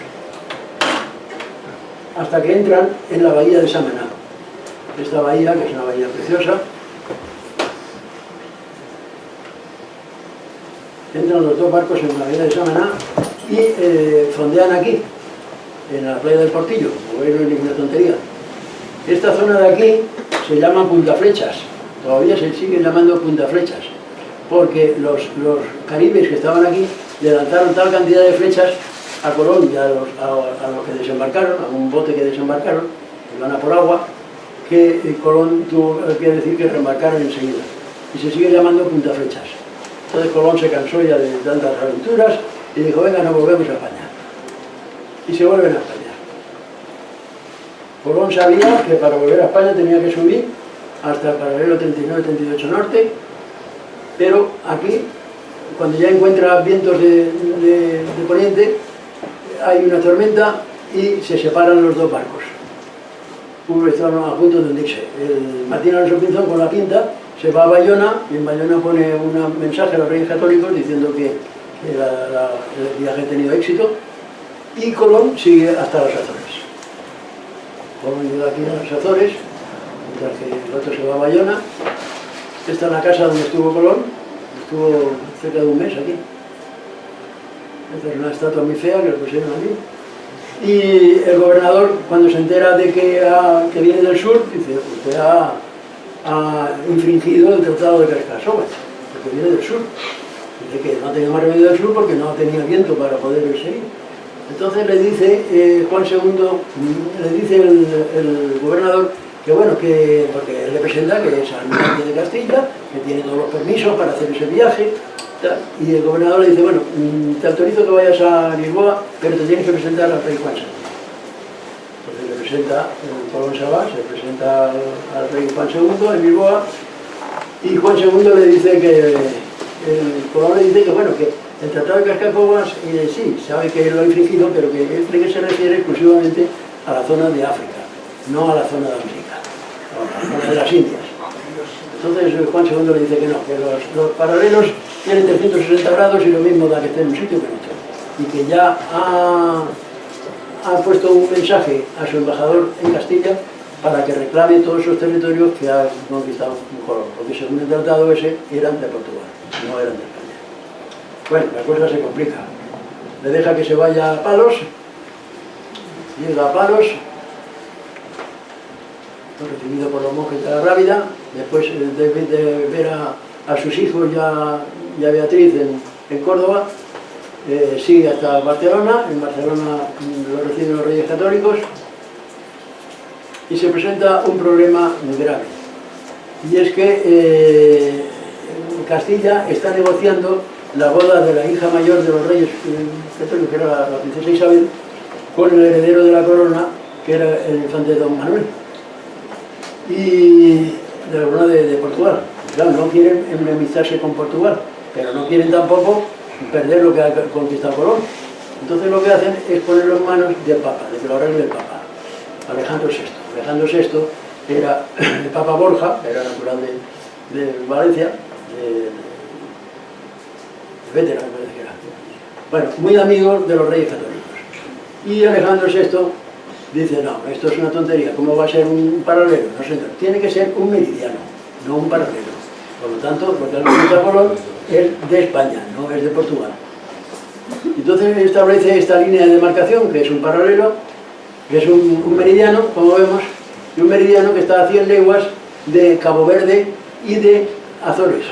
hasta que entran en la bahía de Samaná. Esta bahía, que es una bahía preciosa, entran los dos barcos en la bahía de Samaná y fondean aquí, en la playa del Portillo, como veis no es ninguna tontería. Esta zona de aquí se llama Punta Flechas, todavía se sigue llamando Punta Flechas, porque los caribes que estaban aquí le lanzaron tal cantidad de flechas a Colón y a los que desembarcaron, a un bote que desembarcaron, que iban a por agua, que Colón tuvo que decir que reembarcaron enseguida. Y se sigue llamando Punta Flechas. Entonces Colón se cansó ya de tantas aventuras y dijo, venga, nos volvemos a España. Y se vuelven a España. Colón sabía que para volver a España tenía que subir hasta el paralelo 39-38 norte, pero aquí, cuando ya encuentra vientos de poniente, hay una tormenta y se separan los dos barcos. Uno está a punto de hundirse. El Martín Alonso Pinzón con la Pinta se va a Bayona y en Bayona pone un mensaje a los Reyes Católicos diciendo que el viaje ha tenido éxito y Colón sigue hasta las Azores. Colón llega aquí a las Azores, mientras que el otro se va a Bayona. Esta es la casa donde estuvo Colón, estuvo cerca de un mes aquí. Esta es una estatua muy fea que le pusieron aquí. Y el gobernador, cuando se entera de que viene del sur, dice, usted ha infringido el Tratado de Carcassonne, porque viene del sur. Dice que no tenía más remedio del sur porque no tenía viento para poder seguir. Entonces le dice Juan II, le dice el gobernador que bueno, que porque él representa que es almirante de Castilla, que tiene todos los permisos para hacer ese viaje, tal, y el gobernador le dice, bueno, te autorizo que vayas a Lisboa, pero te tienes que presentar al rey Juan II. Entonces le presenta el Colón Sabás, se presenta al rey Juan II en Lisboa, y Juan II le dice que, el Colón le dice que bueno, que el Tratado de Carcassonne sí, sabe que lo ha infringido, pero que se refiere exclusivamente a la zona de África, no a la zona de América, a la zona de las Indias. Entonces Juan II le dice que no, que los paralelos tienen 360 grados y lo mismo da que esté en un sitio que en otro. Y que ya ha puesto un mensaje a su embajador en Castilla para que reclame todos esos territorios que ha conquistado Colón, porque según el tratado ese eran de Portugal, no eran de España. Bueno, la cosa se complica. Le deja que se vaya a Palos, llega a Palos, recibido por los monjes de la Rábida, después de ver a sus hijos y a Beatriz en Córdoba, sigue hasta Barcelona. En Barcelona lo reciben los Reyes Católicos y se presenta un problema muy grave, y es que Castilla está negociando la boda de la hija mayor de los Reyes Católicos, que era la princesa Isabel, con el heredero de la corona, que era el infante Don Manuel, y de la corona de Portugal. Claro, no quieren enemistarse con Portugal, pero no quieren tampoco perder lo que ha conquistado Colón. Entonces lo que hacen es ponerlo en manos del Papa, de que lo arregle el Papa, Alejandro VI. Alejandro VI era el Papa Borja, era natural de Valencia, de Vétera, me parece que era. Bueno, muy amigo de los Reyes Católicos. Y Alejandro VI dice, no, esto es una tontería, ¿cómo va a ser un paralelo? No sé, tiene que ser un meridiano, no un paralelo. Por lo tanto, porque el conquistado Colón es de España, no es de Portugal. Entonces establece esta línea de demarcación, que es un paralelo, que es un meridiano, como vemos, y un meridiano que está a 100 leguas de Cabo Verde y de Azores.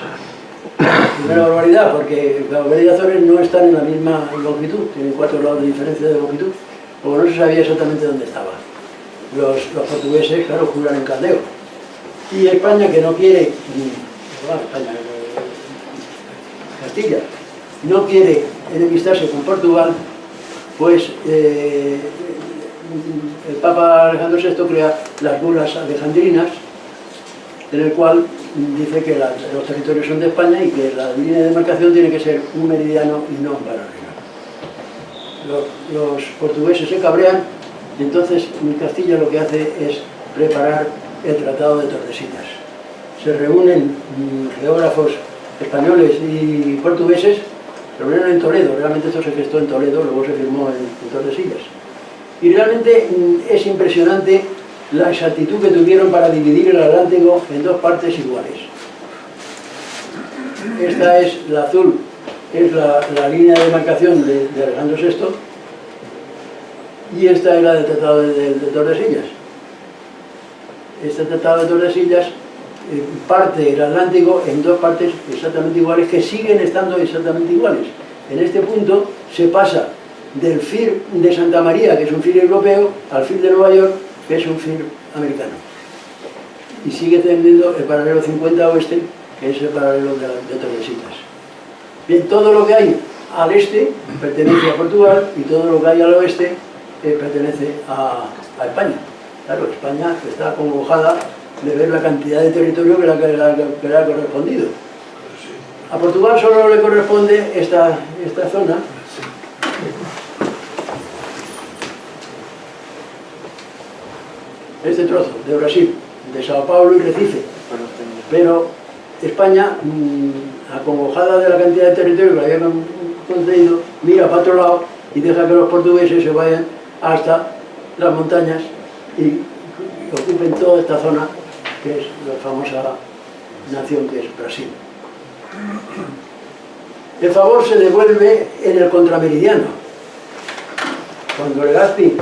Primera barbaridad, porque Cabo Verde y Azores no están en la misma longitud, tienen 4 grados de diferencia de longitud, porque no se sabía exactamente dónde estaba. Los portugueses, claro, juran en caldeo. Y España, que no quiere, España, Castilla, no quiere enemistarse con Portugal, pues el Papa Alejandro VI crea las bulas alejandrinas, en el cual dice que los territorios son de España y que la línea de demarcación tiene que ser un meridiano y no un paralelo. Los portugueses se cabrean y entonces Castilla lo que hace es preparar el Tratado de Tordesillas. Se reúnen geógrafos españoles y portugueses, se reunieron en Toledo, realmente esto se gestó en Toledo, luego se firmó en Tordesillas. Y realmente es impresionante la exactitud que tuvieron para dividir el Atlántico en 2 partes iguales. Esta es la azul, es la línea de demarcación de Alejandro VI, y esta es la del Tratado de Tordesillas. Este Tratado de Tordesillas parte el Atlántico en 2 partes exactamente iguales, que siguen estando exactamente iguales. En este punto se pasa del FIR de Santa María, que es un FIR europeo, al FIR de Nueva York, que es un FIR americano. Y sigue teniendo el paralelo 50 oeste, que es el paralelo de Tordesillas. Bien, todo lo que hay al este pertenece a Portugal y todo lo que hay al oeste pertenece a España. Claro, España está acongojada de ver la cantidad de territorio que le ha correspondido. A Portugal solo le corresponde esta zona, este trozo de Brasil, de Sao Paulo y Recife. Pero España, acongojada de la cantidad de territorio que le había concedido, mira para otro lado y deja que los portugueses se vayan hasta las montañas y ocupen toda esta zona, que es la famosa nación que es Brasil. El favor se devuelve en el contrameridiano, cuando Legazpi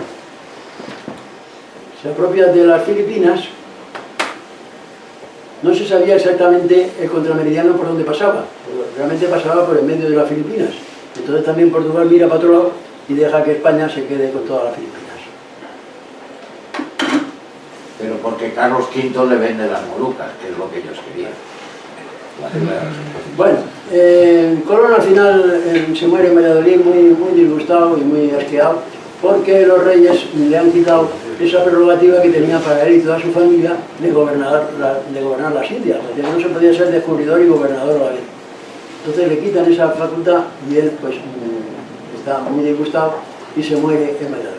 se apropia de las Filipinas, no se sabía exactamente el contrameridiano por dónde pasaba, realmente pasaba por el medio de las Filipinas. Entonces también Portugal mira para otro lado y deja que España se quede con todas las Filipinas. Pero porque Carlos V le vende las Molucas, que es lo que ellos querían. Bueno, Colón al final se muere en Valladolid muy disgustado y muy asqueado, porque los reyes le han quitado esa prerrogativa que tenía para él y toda su familia de gobernar las Indias. O sea, no se podía ser descubridor y gobernador a la vez. Entonces le quitan esa facultad y él pues está muy disgustado y se muere en Valladolid.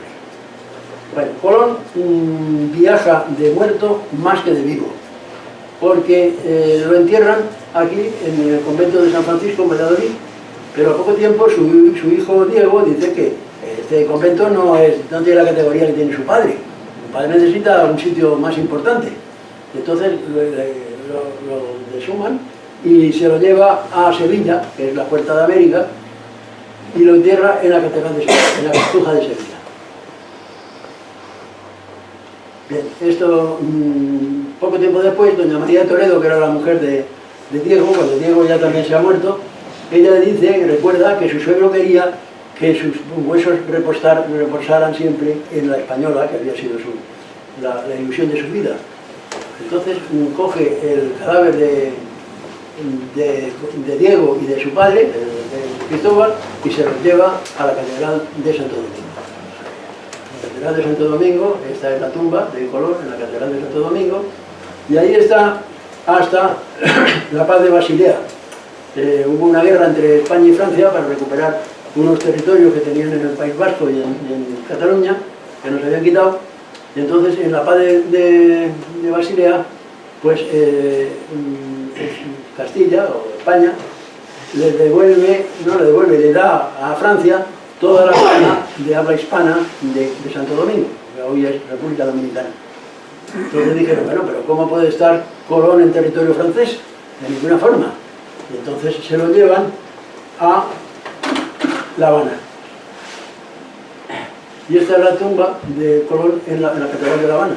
Bueno, Colón viaja de muerto más que de vivo, porque lo entierran aquí en el convento de San Francisco en Valladolid, pero a poco tiempo su hijo Diego dice que este convento no tiene la categoría que tiene su padre. Su padre necesita un sitio más importante. Entonces lo desuman y se lo lleva a Sevilla, que es la Puerta de América, y lo entierra en la catedral de Sevilla, en la Cartuja de Sevilla. Bien, esto, poco tiempo después, doña María de Toledo, que era la mujer de Diego, cuando Diego ya también se ha muerto, ella dice, recuerda que su suegro quería que sus huesos reposaran siempre en la Española, que había sido la ilusión de su vida. Entonces coge el cadáver de Diego y de su padre, de Cristóbal, y se los lleva a la Catedral de Santo Domingo. La Catedral de Santo Domingo, esta es la tumba de Colón en la Catedral de Santo Domingo, y ahí está hasta la paz de Basilea. Hubo una guerra entre España y Francia para recuperar unos territorios que tenían en el País Vasco y en Cataluña, que nos habían quitado, y entonces en la paz de Basilea, pues Castilla o España le da a Francia toda la zona de habla hispana de Santo Domingo, que hoy es República Dominicana. Entonces dijeron, bueno, pero ¿cómo puede estar Colón en territorio francés? De ninguna forma. Y entonces se lo llevan a La Habana. Y esta es la tumba de Colón en la Catedral de La Habana.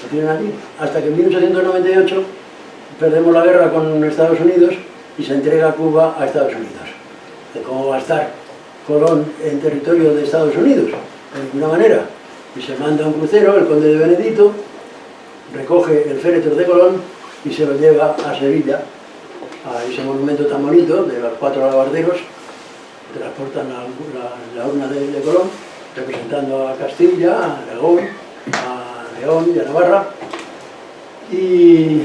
Lo tienen allí. Hasta que en 1898 perdemos la guerra con Estados Unidos y se entrega Cuba a Estados Unidos. ¿De cómo va a estar Colón en territorio de Estados Unidos? De ninguna manera. Y se manda un crucero, el conde de Benedito, recoge el féretro de Colón y se lo lleva a Sevilla, a ese monumento tan bonito de los 4 alabarderos, transportan la urna de Colón, representando a Castilla, a Aragón, a León y a Navarra, y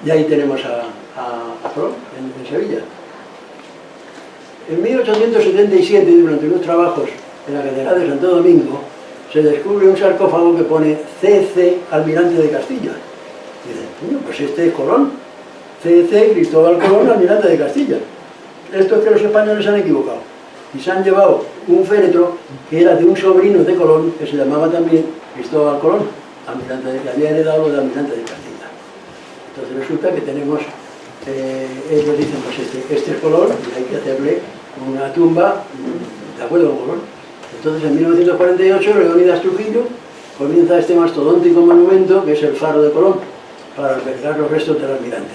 ahí tenemos a Colón, en Sevilla. En 1877, durante unos trabajos en la Catedral de Santo Domingo, se descubre un sarcófago que pone C.C. Almirante de Castilla. Y dicen, bueno, pues este es Colón, C.C. Cristóbal Colón, Almirante de Castilla. Esto es que los españoles se han equivocado. Y se han llevado un féretro que era de un sobrino de Colón, que se llamaba también Cristóbal Colón, que había heredado lo de Almirante de Castilla. Entonces resulta que tenemos, ellos dicen, pues este es Colón, y hay que hacerle una tumba de acuerdo con Colón. Entonces en 1948 Leónidas Trujillo comienza este mastodóntico monumento que es el Faro de Colón, para albergar los restos del almirante.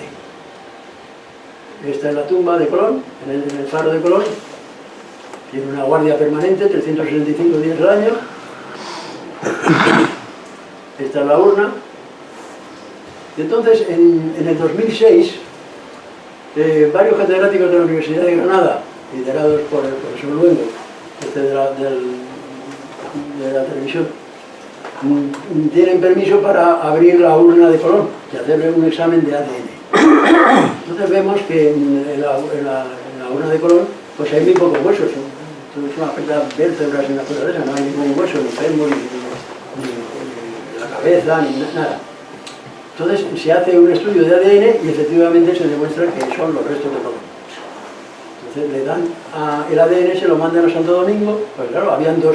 Esta es la tumba de Colón, en el Faro de Colón. Tiene una guardia permanente, 365 días al año. Esta es la urna. Y entonces, en el 2006, varios catedráticos de la Universidad de Granada, liderados por el profesor Luengo, de la televisión, tienen permiso para abrir la urna de Colón y hacerle un examen de ADN. Entonces vemos que en la urna de Colón pues hay muy pocos huesos, es una peta vértebras y una cosa de esa, no hay ningún hueso, ni fémur, ni la cabeza, ni nada. Entonces se hace un estudio de ADN y efectivamente se demuestra que son los restos de Colón. Entonces le dan el ADN, se lo mandan a Santo Domingo, pues claro, habían dos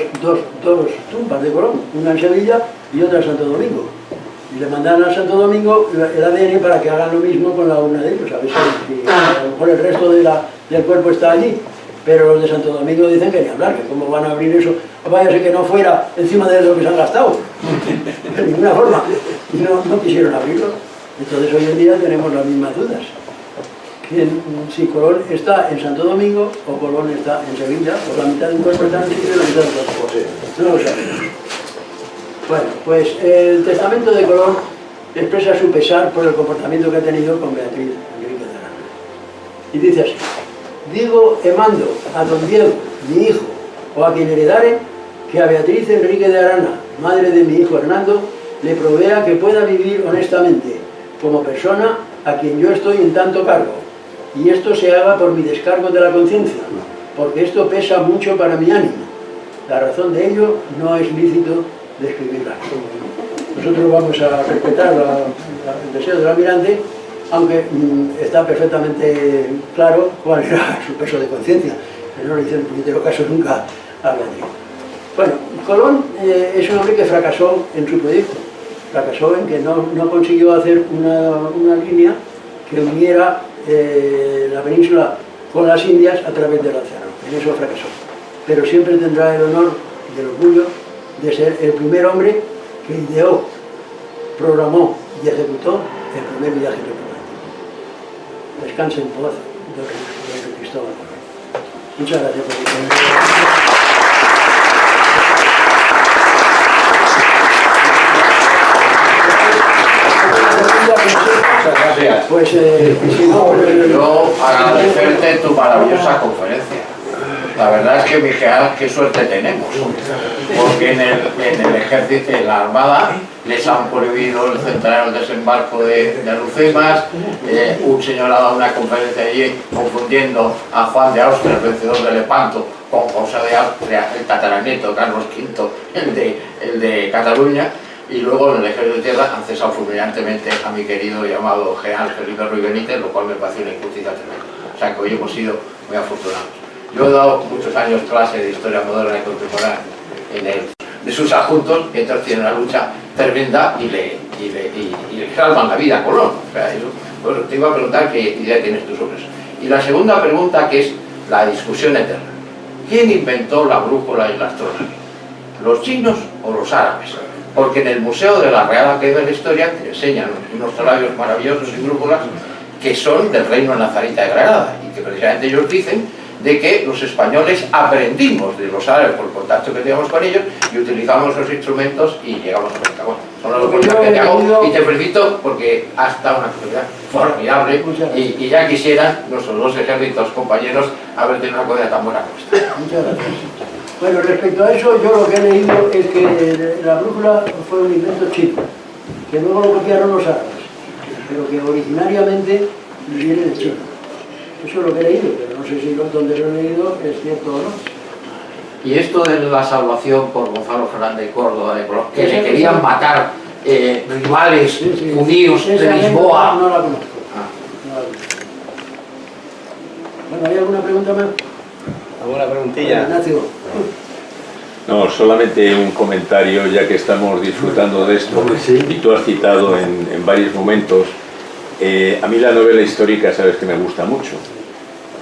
tumbas de Colón, una en Sevilla y otra en Santo Domingo. Y le mandan a Santo Domingo el ADN para que hagan lo mismo con la urna de ellos, a ver si a lo mejor el resto del cuerpo está allí. Pero los de Santo Domingo dicen que ni hablar, que cómo van a abrir eso, vaya a ser que no fuera encima de lo que se han gastado, de ninguna forma, y no quisieron abrirlo. Entonces hoy en día tenemos las mismas dudas. Si Colón está en Santo Domingo o Colón está en Sevilla, o la mitad de un cuerpo está en Sevilla y la mitad de otro cuerpo. No lo sabemos. Bueno, pues el testamento de Colón expresa su pesar por el comportamiento que ha tenido con Beatriz Enrique de Arana. Y dice así: digo y mando a don Diego, mi hijo, o a quien heredare, que a Beatriz Enrique de Arana, madre de mi hijo Hernando, le provea que pueda vivir honestamente, como persona a quien yo estoy en tanto cargo, y esto se haga por mi descargo de la conciencia, porque esto pesa mucho para mi ánimo. La razón de ello no es lícito describirla. Nosotros vamos a respetar el deseo del almirante, aunque está perfectamente claro cuál era su peso de conciencia, que no le hizo el puñetero caso nunca a Beatriz. Bueno, Colón es un hombre que fracasó en su proyecto, fracasó en que no consiguió hacer una línea que uniera la península con las Indias a través del océano. En eso fracasó. Pero siempre tendrá el honor y el orgullo de ser el primer hombre que ideó, programó y ejecutó el primer viaje diplomático. Descanse en paz, don Cristóbal Colón. Muchas gracias por Gracias. Pues, si no, Yo agradecerte tu maravillosa conferencia. La verdad es que, Miguel, qué suerte tenemos, porque en el ejército, en la armada, les han prohibido el centenario del desembarco de Alhucemas. Un señor ha dado una conferencia allí confundiendo a Juan de Austria, el vencedor de Lepanto, con José de Austria, el tataranieto, Carlos V, el de Cataluña. Y luego en el ejército de tierra han cesado fulminantemente a mi querido llamado general Felipe Ruiz Benítez, lo cual me parece una injusticia tremenda. O sea que hoy hemos sido muy afortunados. Yo he dado muchos años clase de historia moderna y contemporánea de sus adjuntos, que entonces tienen una lucha tremenda y le salvan la vida a Colón. O sea, eso, pues te iba a preguntar qué idea tienes tú sobre eso. Y la segunda pregunta, que es la discusión eterna. ¿Quién inventó la brújula y la astronomía? ¿Los chinos o los árabes? Porque en el Museo de la Real Academia de la Historia te enseñan unos talabios maravillosos y brújulas que son del reino nazarita de Granada, y que precisamente ellos dicen de que los españoles aprendimos de los árabes por el contacto que teníamos con ellos y utilizamos los instrumentos y llegamos a América. Bueno, son las dos cosas que te hago y te felicito porque ha estado una actividad formidable y ya quisieran nuestros dos ejércitos compañeros haber tenido una actividad tan buena como esta. Muchas gracias. Bueno, respecto a eso, yo lo que he leído es que la brújula fue un invento chino, que luego lo copiaron los árabes, pero que originariamente viene de China. Eso es lo que he leído, pero no sé si donde lo he leído es cierto o no. Y esto de la salvación por Gonzalo Fernández de Córdoba, de Colón, que le querían matar rivales judíos de Lisboa. No la conozco. No la conozco. Bueno, ¿hay alguna pregunta más? ¿Alguna preguntilla? Ignacio. No, solamente un comentario, ya que estamos disfrutando de esto, y tú has citado en varios momentos. A mí la novela histórica, sabes que me gusta mucho,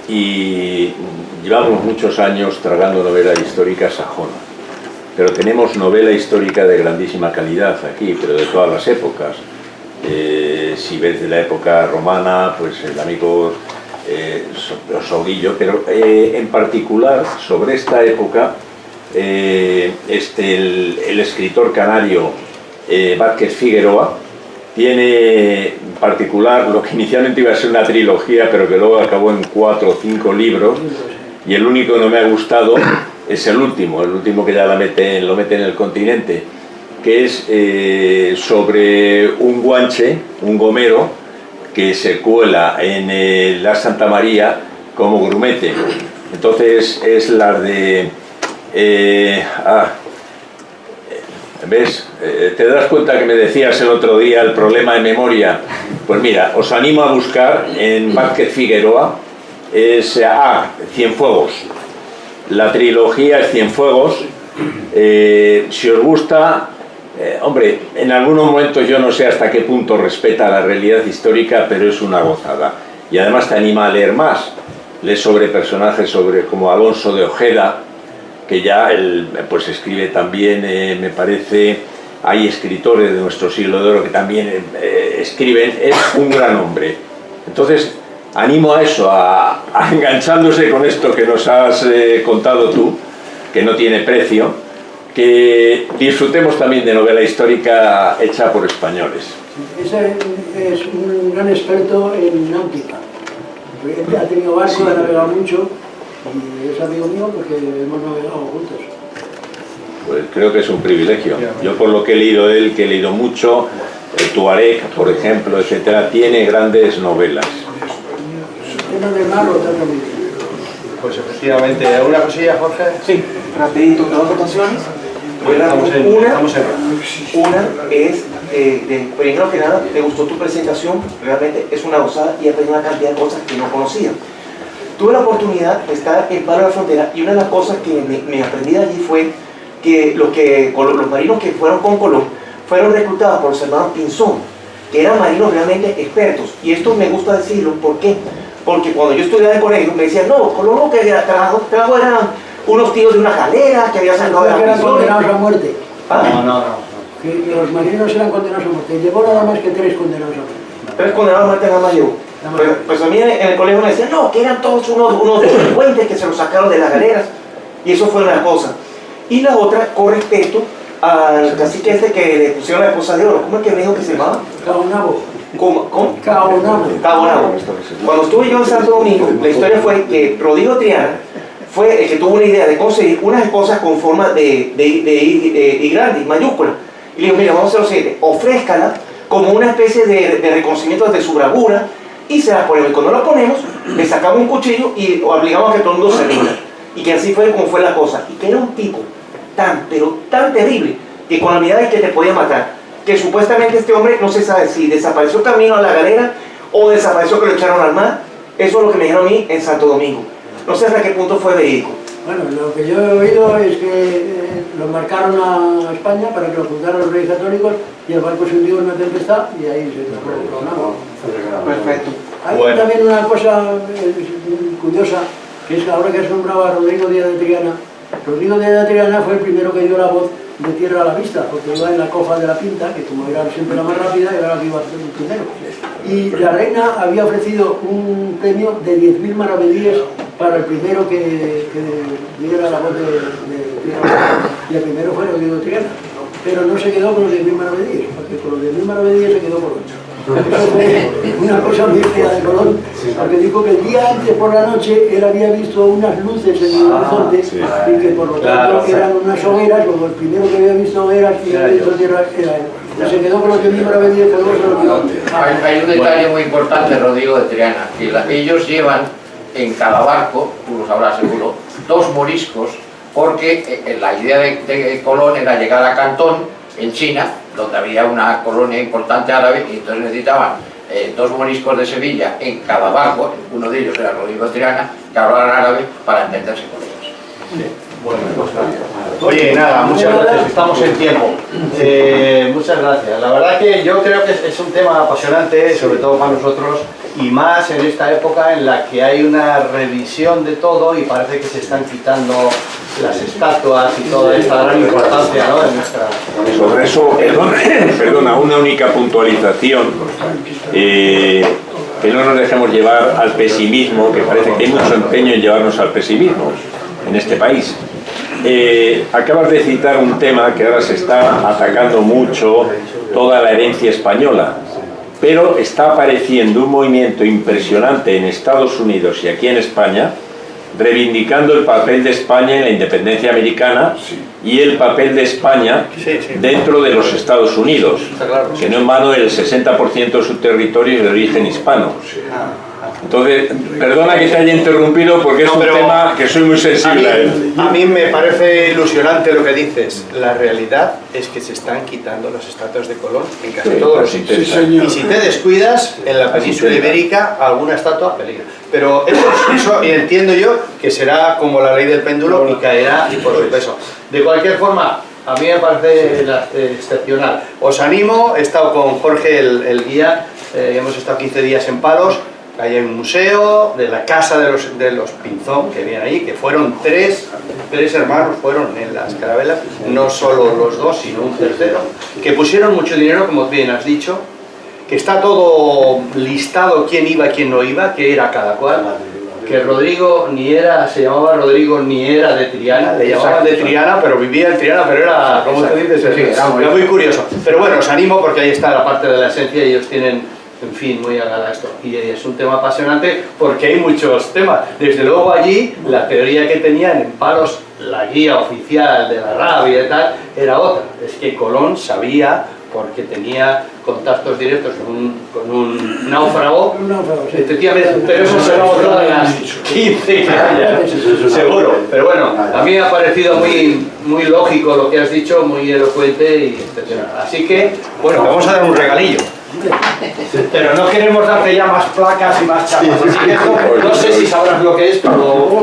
y llevamos muchos años tragando novela histórica sajona, pero tenemos novela histórica de grandísima calidad aquí, pero de todas las épocas. Si ves de la época romana, pues el amigo Saudillo, pero en particular sobre esta época, el escritor canario Vázquez Figueroa tiene en particular lo que inicialmente iba a ser una trilogía, pero que luego acabó en 4 o 5 libros, y el único que no me ha gustado es el último que ya lo mete en el continente, que es sobre un guanche, un gomero, que se cuela en la Santa María como grumete. Entonces es la de... ¿ves? ¿Te das cuenta que me decías el otro día el problema de memoria? Pues mira, os animo a buscar en Vázquez Figueroa, es Cienfuegos. La trilogía es Cienfuegos. Si os gusta, hombre, en algunos momentos yo no sé hasta qué punto respeta la realidad histórica, pero es una gozada. Y además te anima a leer más, lees sobre personajes como Alonso de Ojeda, que ya él, pues escribe también, me parece, hay escritores de nuestro siglo de oro que también escriben, es un gran hombre. Entonces, animo a eso, a enganchándose con esto que nos has contado tú, que no tiene precio, que disfrutemos también de novela histórica hecha por españoles. Ese es un gran experto en náutica. Él ha tenido barco, ha navegado mucho y es amigo mío porque hemos navegado juntos. Pues creo que es un privilegio. Yo por lo que he leído de él, que he leído mucho, el Tuareg, por ejemplo, etcétera, tiene grandes novelas. Lleno de mar, lo trata muy bien. Pues efectivamente, ¿alguna cosilla, Jorge? Sí, rapidito, dos anotaciones. Estamos en Una es, primero que nada, me gustó tu presentación, realmente es una gozada y aprendí una cantidad de cosas que no conocía. Tuve la oportunidad de estar en Palo de la Frontera y una de las cosas que me aprendí de allí fue que los marinos que fueron con Colón fueron reclutados por los hermanos Pinzón, que eran marinos realmente expertos. Y esto me gusta decirlo, ¿por qué? Porque cuando yo estudiaba en colegio me decían, no, Colón lo que trajo eran unos tíos de una galera que había sacado de la eran prisión. condenados a muerte. No. Que los marineros eran condenados a muerte. Llevó nada más que 3 condenados a muerte. 3 condenados a muerte nada más llevó. Pues a mí en el colegio me decían, no, que eran todos unos delincuentes que se los sacaron de las galeras. Y eso fue una cosa. Y la otra, con respecto al cacique este que le pusieron la esposa de oro. ¿Cómo es que me dijo que se llamaba? Caonabo. ¿Cómo? Caonabo. Caonabo. Cuando estuve yo en Santo Domingo, la historia fue que Rodrigo Triana fue el que tuvo una idea de conseguir unas esposas con forma de I grande, mayúscula. Y le dijo, mira, vamos a hacer lo siguiente, ofrézcala como una especie de reconocimiento de su bravura y se la ponemos. Y cuando la ponemos, le sacamos un cuchillo y obligamos a que todo el mundo se rinda. Y que así fue como fue la cosa. Y que era un tipo pero tan terrible, que con la mirada de que te podía matar, que supuestamente este hombre no se sabe si desapareció camino a la galera o desapareció que lo echaron al mar. Eso es lo que me dijeron a mí en Santo Domingo. No sé hasta qué punto fue verídico. Bueno, lo que yo he oído es que lo marcaron a España para que lo juntaran los reyes católicos y el barco se hundió en una tempestad y ahí se tocó con agua. Perfecto. Hay también una cosa curiosa, que es que ahora que has nombrado a Rodrigo Díaz de Triana, Rodrigo Díaz de Triana fue el primero que dio la voz de Tierra a la Vista, porque iba en la cofa de la Pinta, que como era siempre la más rápida, era la que iba a hacer el primero. Y la reina había ofrecido un premio de 10.000 maravedíes para el primero que diera la voz de Tierra a la Vista. Y el primero fue Rodrigo Triana, pero no se quedó con los 10.000 maravedíes, porque con los 10.000 maravedíes se quedó por 8. Eso fue una cosa muy fea de Colón, porque dijo que el día antes por la noche él había visto unas luces en el horizonte y que por lo tanto eran unas hogueras, como el primero que había visto hogueras y había visto tierra era él. Y se quedó con los 10.000 maravedíes, pero luego se lo quedó. Hay un detalle muy importante, Rodrigo de Triana, que ellos llevan en cada barco, tú lo sabrás seguro, 2 moriscos, porque la idea de Colón era llegar a Cantón, en China, donde había una colonia importante árabe, y entonces necesitaban 2 moriscos de Sevilla en cada barco, uno de ellos era Rodrigo Triana, que hablaban árabe para entenderse con ellos. Sí. Bueno, pues gracias. Oye, nada, muchas gracias, estamos en tiempo. Muchas gracias. La verdad que yo creo que es un tema apasionante, sobre todo para nosotros, y más en esta época en la que hay una revisión de todo y parece que se están quitando las estatuas y toda esta gran importancia, ¿no?, de nuestra... Sobre eso, perdona, una única puntualización, que no nos dejemos llevar al pesimismo, que parece que hay mucho empeño en llevarnos al pesimismo en este país. Acabas de citar un tema que ahora se está atacando mucho, toda la herencia española, pero está apareciendo un movimiento impresionante en Estados Unidos y aquí en España, reivindicando el papel de España en la independencia americana y el papel de España dentro de los Estados Unidos, que no en vano el 60% de su territorio es de origen hispano. Entonces, perdona que te haya interrumpido porque es un tema que soy muy sensible a él. A mí me parece ilusionante lo que dices. La realidad es que se están quitando las estatuas de Colón en casi todos los sitios. Y si te descuidas, en la península ibérica alguna estatua peligra. Pero eso entiendo yo que será como la ley del péndulo y caerá y por su peso. De cualquier forma, a mí me parece excepcional. Os animo, he estado con Jorge, el guía, hemos estado 15 días en Palos. Ahí hay un museo de la casa de los Pinzón, que vienen ahí, que fueron tres hermanos, fueron en las carabelas, no solo los dos, sino un tercero, que pusieron mucho dinero, como bien has dicho, que está todo listado quién iba, quién no iba, qué era cada cual, que Rodrigo se llamaba Rodrigo ni era de Triana, le llamaban de Triana, pero vivía en Triana, pero era, como te dices, era muy curioso. Pero bueno, os animo porque ahí está la parte de la esencia y ellos tienen, en fin, muy agradable esto. Y es un tema apasionante porque hay muchos temas. Desde luego allí, la teoría que tenían en Palos, la guía oficial de la rabia y tal, era otra. Es que Colón sabía, porque tenía contactos directos con un náufrago, efectivamente, pero eso se lo ha votado en las 15 años, seguro. Pero bueno, a mí me ha parecido muy lógico lo que has dicho, muy elocuente y etcétera. Así que, bueno, te vamos a dar un regalillo. Pero no queremos darte ya más placas y más chapas, así que esto, no sé si sabrás lo que es, pero...